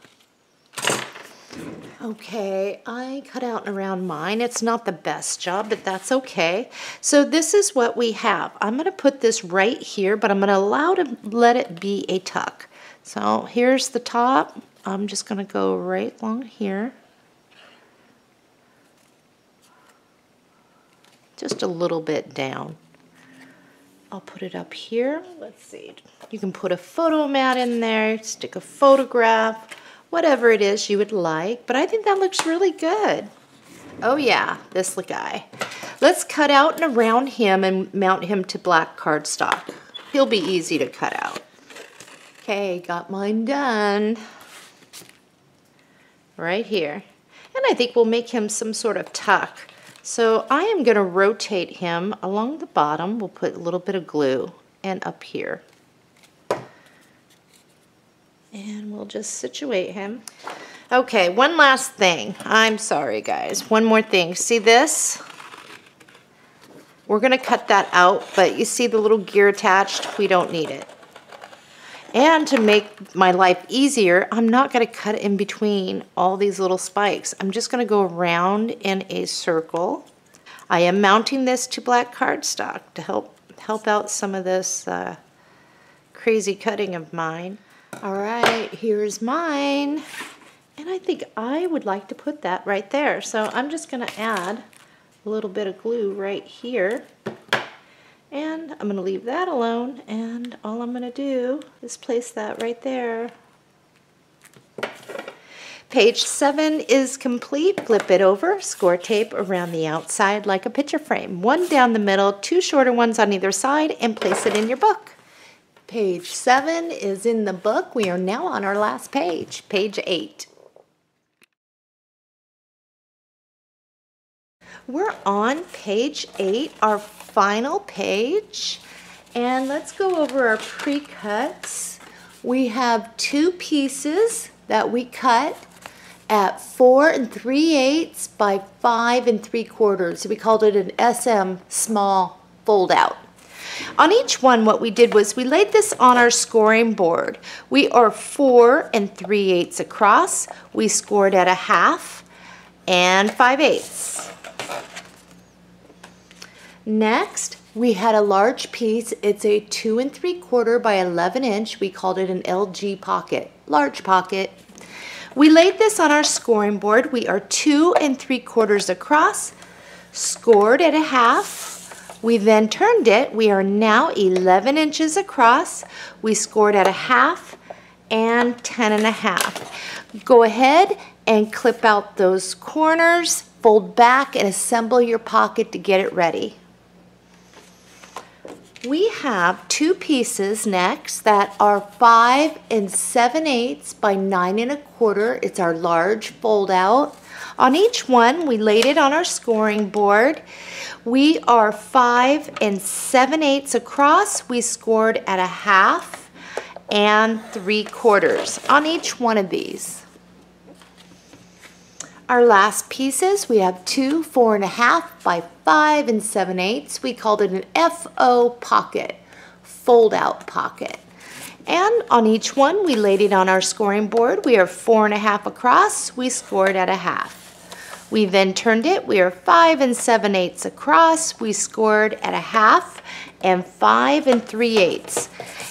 Okay, I cut out and around mine. It's not the best job, but that's okay. So this is what we have. I'm going to put this right here, but I'm going to let it be a tuck. So here's the top. I'm just going to go right along here. Just a little bit down. I'll put it up here. Let's see. You can put a photo mat in there, stick a photograph, whatever it is you would like, but I think that looks really good. Oh yeah, this guy. Let's cut out and around him and mount him to black cardstock. He'll be easy to cut out. Okay, got mine done. Right here. And I think we'll make him some sort of tuck. So I am going to rotate him along the bottom. We'll put a little bit of glue and up here. And we'll just situate him. Okay, one last thing. I'm sorry, guys. One more thing. See this? We're going to cut that out, but you see the little gear attached? We don't need it. And to make my life easier, I'm not going to cut in between all these little spikes. I'm just going to go around in a circle. I am mounting this to black cardstock to help out some of this crazy cutting of mine. All right, here's mine. And I think I would like to put that right there. So I'm just going to add a little bit of glue right here. And I'm going to leave that alone. And all I'm going to do is place that right there. Page 7 is complete. Flip it over, score tape around the outside like a picture frame. One down the middle, 2 shorter ones on either side, and place it in your book. Page 7 is in the book. We are now on our last page, page 8. We're on page 8, our final page, and let's go over our pre-cuts. We have 2 pieces that we cut at 4 3/8 by 5 3/4. We called it an SM small fold out. On each one, what we did was we laid this on our scoring board. We are 4 3/8 across. We scored at 1/2 and 5/8. Next, we had a large piece. It's a 2 3/4 by 11 inch. We called it an LG pocket, large pocket. We laid this on our scoring board. We are 2 3/4 across, scored at 1/2. We then turned it. We are now 11 inches across. We scored at 1/2 and 10.5. Go ahead and clip out those corners, fold back, and assemble your pocket to get it ready. We have two pieces next that are 5 7/8 by 9 1/4. It's our large fold out. On each one, we laid it on our scoring board. We are 5 7/8 across. We scored at 1/2 and 3/4 on each one of these. Our last pieces, we have two 4.5 by 5 7/8. We called it an FO pocket, fold out pocket. And on each one, we laid it on our scoring board. We are 4.5 across. We scored at 1/2. We then turned it. We are 5 7/8 across. We scored at 1/2 and 5 3/8.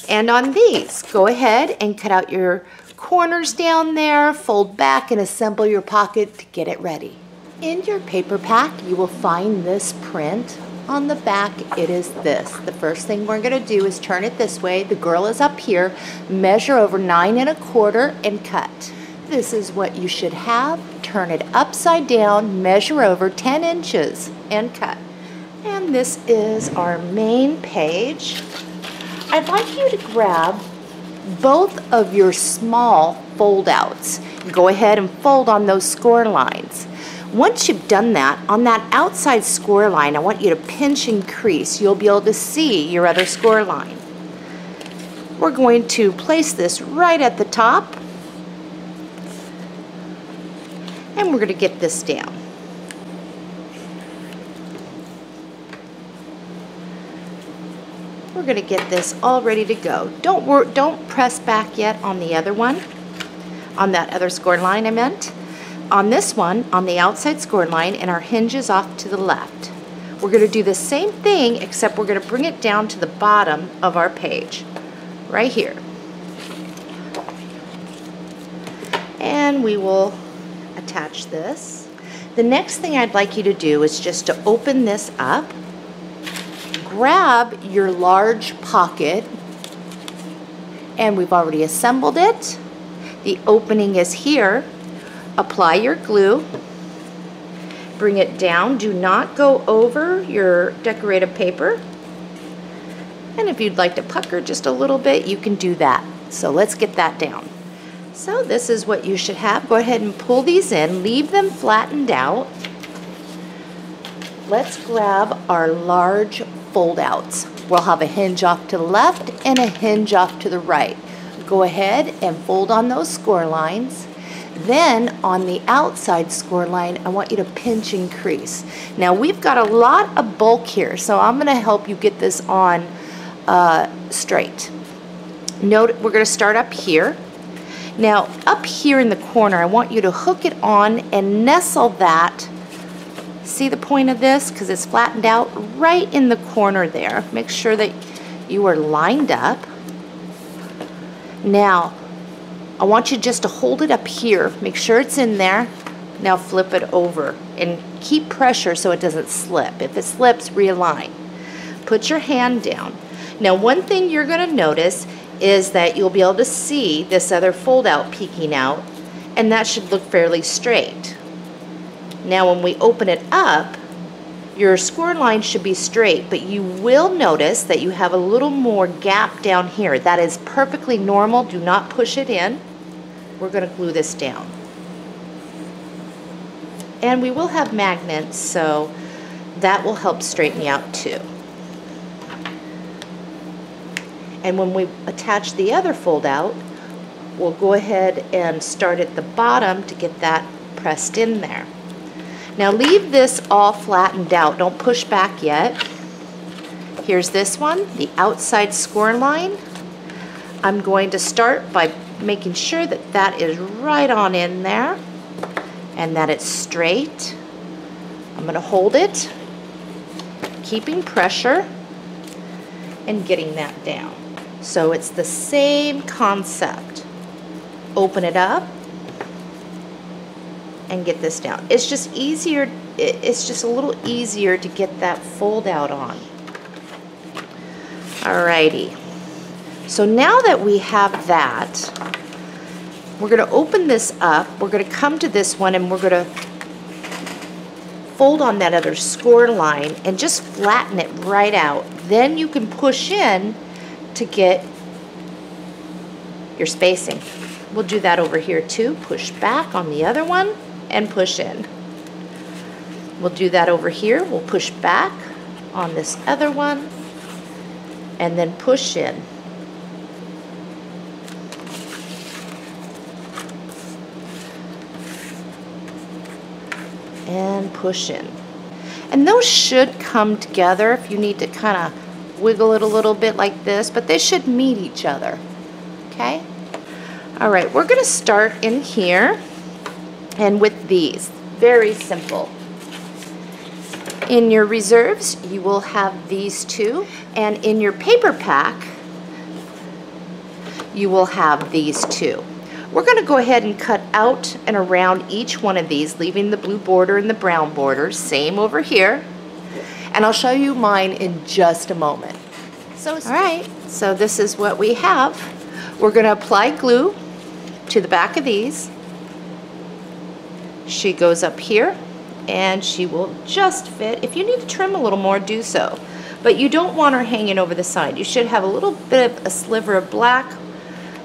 And on these, go ahead and cut out your corners down there, fold back, and assemble your pocket to get it ready. In your paper pack, you will find this print. On the back, it is this. The first thing we're going to do is turn it this way. The girl is up here. Measure over 9 1/4 and cut. This is what you should have. Turn it upside down, measure over 10 inches, and cut. And this is our main page. I'd like you to grab both of your small fold outs. Go ahead and fold on those score lines. Once you've done that, on that outside score line, I want you to pinch and crease. You'll be able to see your other score line. We're going to place this right at the top, and we're going to get this down. We're going to get this all ready to go. Don't press back yet on the other one, on that other score line I meant. On this one, on the outside score line, and our hinge is off to the left. We're going to do the same thing, except we're going to bring it down to the bottom of our page, right here. And we will attach this. The next thing I'd like you to do is just to open this up. Grab your large pocket, and we've already assembled it. The opening is here. Apply your glue. Bring it down. Do not go over your decorative paper. And if you'd like to pucker just a little bit, you can do that. So let's get that down. So this is what you should have. Go ahead and pull these in. Leave them flattened out. Let's grab our large fold outs. We'll have a hinge off to the left and a hinge off to the right. Go ahead and fold on those score lines. Then on the outside score line, I want you to pinch and crease. Now we've got a lot of bulk here, so I'm going to help you get this on straight. Note we're going to start up here. Now up here in the corner, I want you to hook it on and nestle that. See the point of this? Because it's flattened out right in the corner there. Make sure that you are lined up. Now, I want you just to hold it up here. Make sure it's in there. Now flip it over and keep pressure so it doesn't slip. If it slips, realign. Put your hand down. Now, one thing you're going to notice is that you'll be able to see this other fold out peeking out, and that should look fairly straight. Now when we open it up, your score line should be straight, but you will notice that you have a little more gap down here. That is perfectly normal. Do not push it in. We're going to glue this down. And we will have magnets, so that will help straighten you out too. And when we attach the other fold out, we'll go ahead and start at the bottom to get that pressed in there. Now leave this all flattened out. Don't push back yet. Here's this one, the outside score line. I'm going to start by making sure that that is right on in there and that it's straight. I'm going to hold it, keeping pressure and getting that down. So it's the same concept. Open it up and get this down. It's just easier, it's just a little easier to get that fold out on. Alrighty. So now that we have that, we're going to open this up. We're going to come to this one and we're going to fold on that other score line and just flatten it right out. Then you can push in to get your spacing. We'll do that over here too. Push back on the other one and push in. We'll do that over here. We'll push back on this other one and then push in. And push in. And those should come together if you need to kind of wiggle it a little bit like this, but they should meet each other. Okay? All right, we're going to start in here and with these. Very simple. In your reserves, you will have these two, and in your paper pack, you will have these two. We're going to go ahead and cut out and around each one of these, leaving the blue border and the brown border. Same over here. And I'll show you mine in just a moment. All right, so this is what we have. We're going to apply glue to the back of these. She goes up here, and she will just fit. If you need to trim a little more, do so. But you don't want her hanging over the side. You should have a little bit of a sliver of black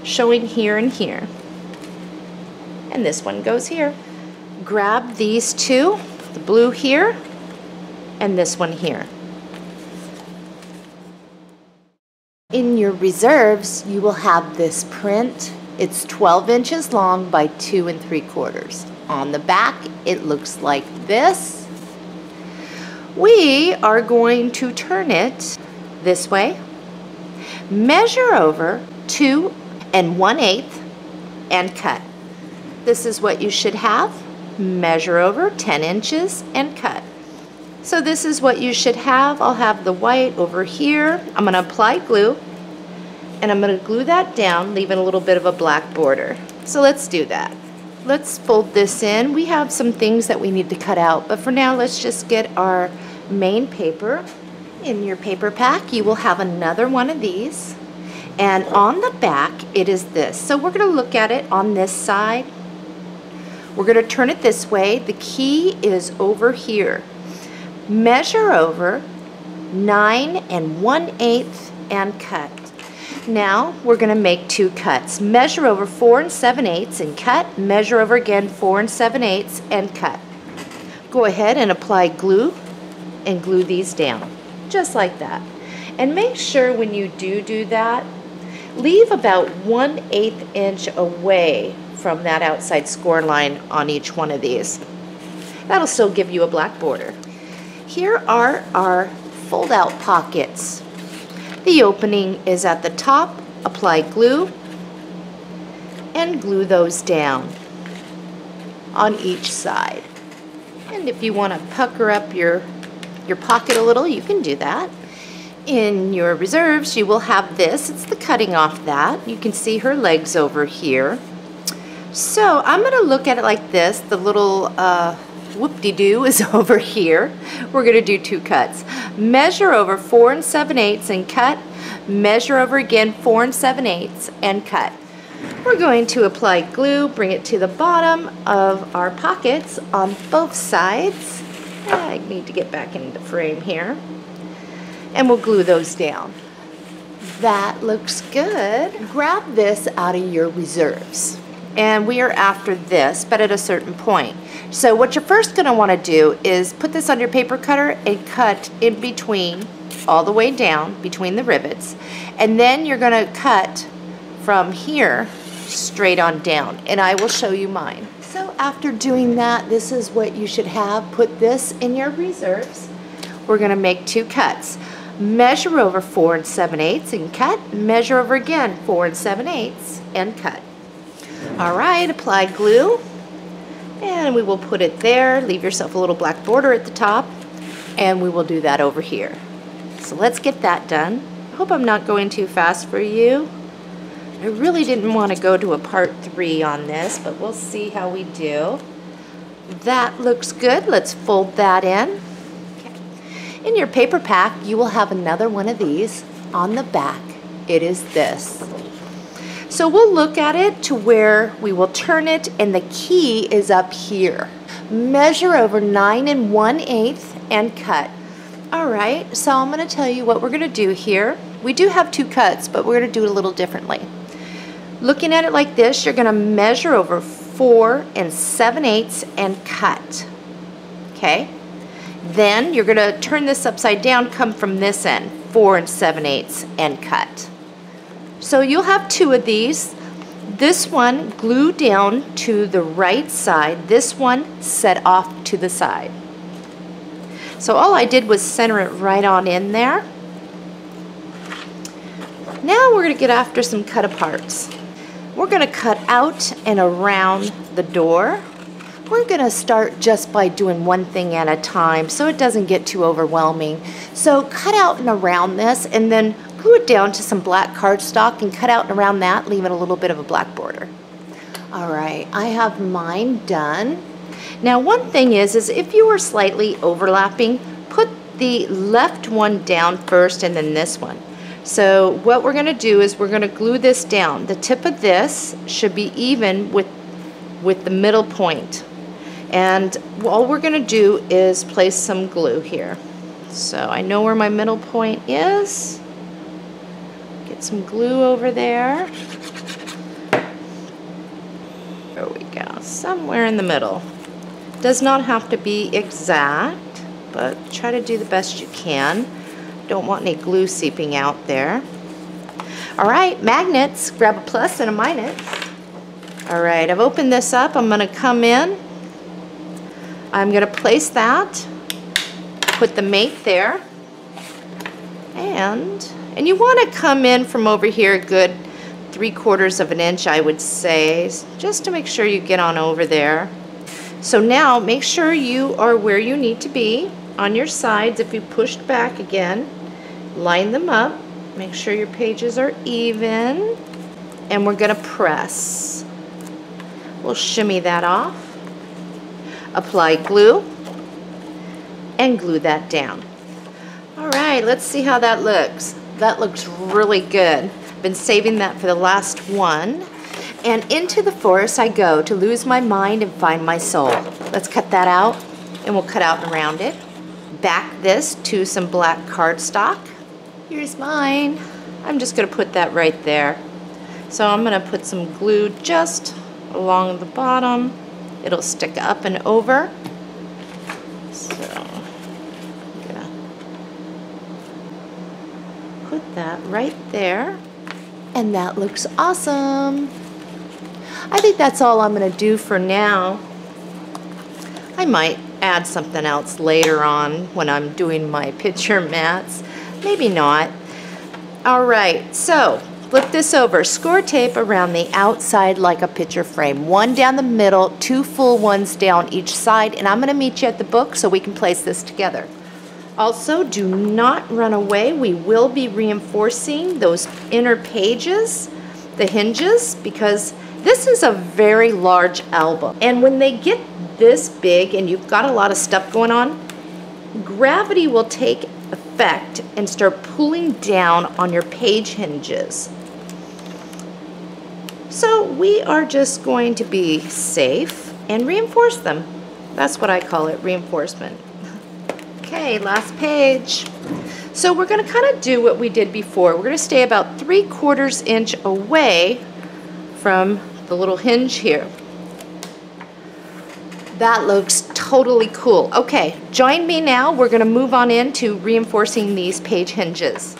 showing here and here. And this one goes here. Grab these two, the blue here and this one here. In your reserves, you will have this print. It's 12 inches long by 2 3/4. On the back, it looks like this. We are going to turn it this way, measure over 2 1/8 and cut. This is what you should have. Measure over 10 inches and cut. So this is what you should have. I'll have the white over here. I'm going to apply glue, and I'm going to glue that down, leaving a little bit of a black border. So let's do that. Let's fold this in. We have some things that we need to cut out, but for now, let's just get our main paper. In your paper pack, you will have another one of these, and on the back, it is this. So we're going to look at it on this side. We're going to turn it this way. The key is over here. Measure over 9 1/8 and cut. Now we're going to make 2 cuts. Measure over 4 7/8 and cut. Measure over again 4 7/8 and cut. Go ahead and apply glue and glue these down, just like that. And make sure when you do that, leave about 1/8 inch away from that outside score line on each one of these. That'll still give you a black border. Here are our fold-out pockets. The opening is at the top. Apply glue and glue those down on each side. And if you want to pucker up your pocket a little, you can do that. In your reserves, you will have this. It's the cutting off that. You can see her legs over here. So I'm going to look at it like this. The little whoop-de-doo is over here. We're going to do 2 cuts. Measure over 4 7/8 and cut. Measure over again 4 7/8 and cut. We're going to apply glue, bring it to the bottom of our pockets on both sides. I need to get back into frame here. And we'll glue those down. That looks good. Grab this out of your reserves. And we are after this, but at a certain point. So what you're first going to want to do is put this on your paper cutter and cut in between, all the way down between the rivets. And then you're going to cut from here straight on down. And I will show you mine. So after doing that, this is what you should have. Put this in your reserves. We're going to make 2 cuts. Measure over 4 7/8 and cut. Measure over again 4 7/8 and cut. All right, apply glue, and we will put it there. Leave yourself a little black border at the top, and we will do that over here. So let's get that done. I hope I'm not going too fast for you. I really didn't want to go to a part 3 on this, but we'll see how we do. That looks good. Let's fold that in. Okay. In your paper pack, you will have another one of these on the back. It is this. So we'll look at it to where we will turn it, and the key is up here. Measure over 9 1/8 and cut. All right, so I'm going to tell you what we're going to do here. We do have 2 cuts, but we're going to do it a little differently. Looking at it like this, you're going to measure over 4 7/8 and cut. Okay? Then you're going to turn this upside down, come from this end, 4 7/8 and cut. So you'll have 2 of these. This one glue down to the right side, this one set off to the side. So all I did was center it right on in there. Now we're going to get after some cut aparts. We're going to cut out and around the door. We're going to start just by doing one thing at a time so it doesn't get too overwhelming. So cut out and around this, and then glue it down to some black cardstock and cut out and around that, leaving a little bit of a black border. All right, I have mine done. Now one thing is if you were slightly overlapping, put the left one down first and then this one. So what we're going to do is we're going to glue this down. The tip of this should be even with the middle point. And all we're going to do is place some glue here. So I know where my middle point is. Get some glue over there. There we go, somewhere in the middle. Does not have to be exact, but try to do the best you can. Don't want any glue seeping out there. All right, magnets, grab a plus and a minus. All right, I've opened this up. I'm going to come in. I'm going to place that, put the mate there, and you want to come in from over here a good 3/4 of an inch, I would say, just to make sure you get on over there. So now make sure you are where you need to be on your sides. If you pushed back again, line them up, make sure your pages are even, and we're going to press. We'll shimmy that off, apply glue, and glue that down. All right, let's see how that looks. That looks really good. Been saving that for the last one. And into the forest I go to lose my mind and find my soul. Let's cut that out, and we'll cut out and around it. Back this to some black cardstock. Here's mine. I'm just going to put that right there. So I'm going to put some glue just along the bottom. It'll stick up and over. So I'm going to put that right there. And that looks awesome. I think that's all I'm going to do for now. I might add something else later on when I'm doing my picture mats. Maybe not. All right, so flip this over. Score tape around the outside like a picture frame. One down the middle, 2 full ones down each side, and I'm going to meet you at the book so we can place this together. Also, do not run away. We will be reinforcing those inner pages, the hinges, because this is a very large album. And when they get this big and you've got a lot of stuff going on, gravity will take effect and start pulling down on your page hinges. So we are just going to be safe and reinforce them. That's what I call it, reinforcement. Okay, last page. So we're going to kind of do what we did before. We're going to stay about 3/4 inch away from the little hinge here. That looks totally cool. Okay, join me now. We're going to move on into reinforcing these page hinges.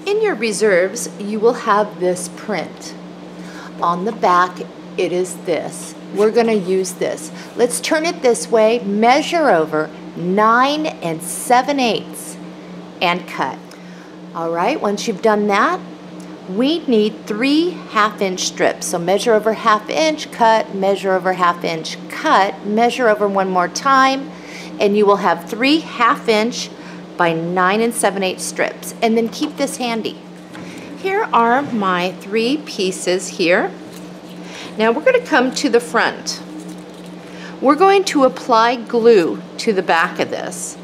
In your reserves, you will have this print. On the back, it is this. We're going to use this. Let's turn it this way, measure over 9 7/8 and cut. All right, once you've done that, we need 3 1/2-inch strips. So measure over 1/2 inch, cut, measure over 1/2 inch, cut, measure over one more time, and you will have 3 1/2-inch by 9 7/8 strips. And then keep this handy. Here are my 3 pieces here. Now we're going to come to the front. We're going to apply glue to the back of this.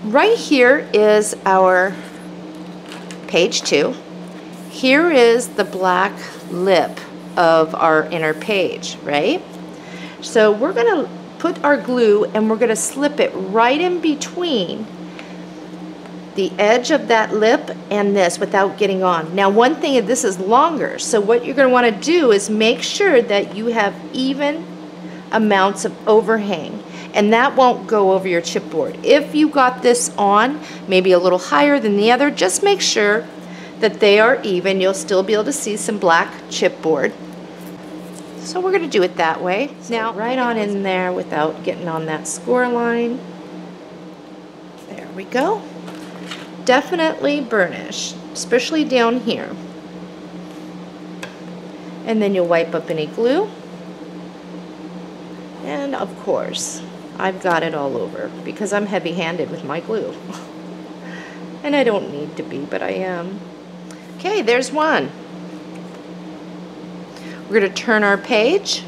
Right here is our page 2. here is the black lip of our inner page, right? So we're gonna put our glue and we're gonna slip it right in between the edge of that lip and this without getting on. Now one thing is this is longer, so what you're gonna wanna do is make sure that you have even amounts of overhang, and that won't go over your chipboard. If you got this on maybe a little higher than the other, just make sure that they are even. You'll still be able to see some black chipboard. So we're gonna do it that way. Now right on in there without getting on that score line. There we go. Definitely burnish, especially down here. And then you'll wipe up any glue. And of course, I've got it all over because I'm heavy-handed with my glue. And I don't need to be, but I am. Okay, there's one. We're going to turn our page.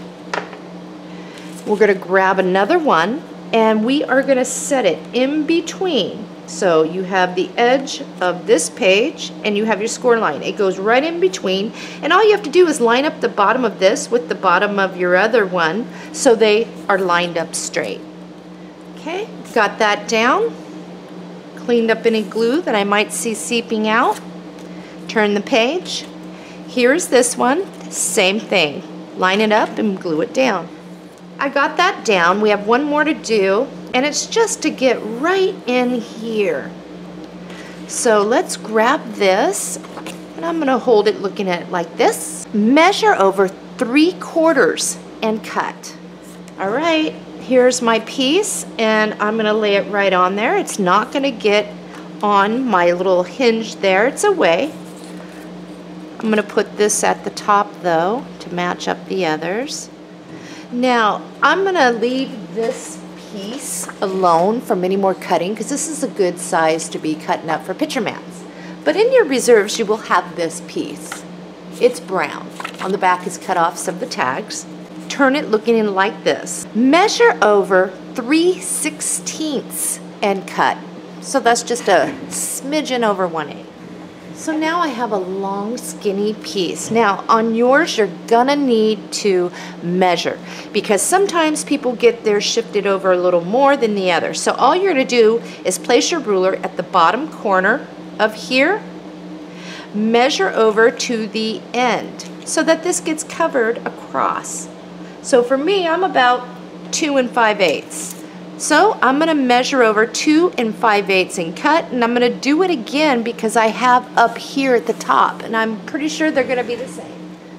We're going to grab another one, and we are going to set it in between. So you have the edge of this page and you have your score line. It goes right in between, and all you have to do is line up the bottom of this with the bottom of your other one so they are lined up straight. Okay, got that down. Cleaned up any glue that I might see seeping out. Turn the page. Here's this one, same thing. Line it up and glue it down. I got that down. We have one more to do, and it's just to get right in here. So let's grab this, and I'm gonna hold it looking at it like this. Measure over 3/4 and cut. All right, here's my piece, and I'm gonna lay it right on there. It's not gonna get on my little hinge there, it's away. I'm gonna put this at the top though to match up the others. Now, I'm gonna leave this piece alone from any more cutting because this is a good size to be cutting up for picture mats. But in your reserves, you will have this piece. It's brown. On the back is cut off some of the tags. Turn it looking in like this. Measure over 3/16 and cut. So that's just a smidgen over 1/8. So now I have a long skinny piece. Now on yours you're gonna need to measure because sometimes people get theirs shifted over a little more than the other. So all you're gonna do is place your ruler at the bottom corner of here, measure over to the end so that this gets covered across. So for me, I'm about 2 5/8. So I'm gonna measure over 2 5/8 and cut, and I'm gonna do it again because I have up here at the top, and I'm pretty sure they're gonna be the same.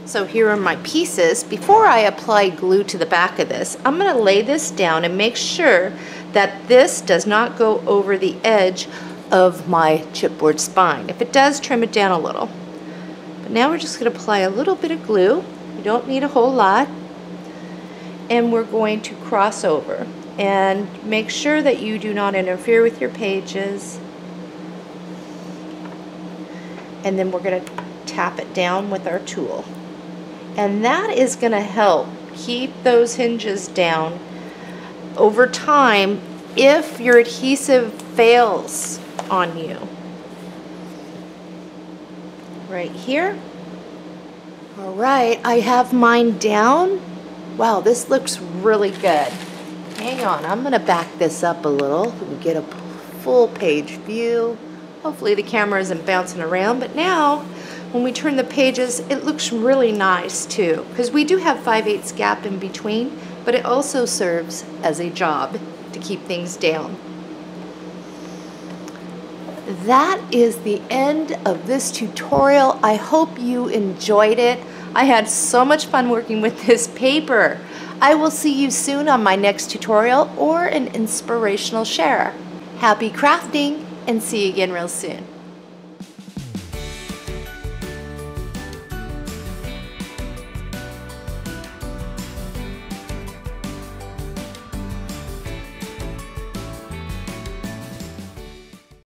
So here are my pieces. Before I apply glue to the back of this, I'm gonna lay this down and make sure that this does not go over the edge of my chipboard spine. If it does, trim it down a little. But now we're just gonna apply a little bit of glue. You don't need a whole lot. And we're going to cross over. And make sure that you do not interfere with your pages. And then we're going to tap it down with our tool. And that is going to help keep those hinges down over time if your adhesive fails on you. Right here. All right, I have mine down. Wow, this looks really good. Hang on, I'm gonna back this up a little so we get a full page view. Hopefully the camera isn't bouncing around, but now when we turn the pages, it looks really nice too, because we do have 5/8 gap in between, but it also serves as a job to keep things down. That is the end of this tutorial. I hope you enjoyed it. I had so much fun working with this paper. I will see you soon on my next tutorial or an inspirational share. Happy crafting, and see you again real soon.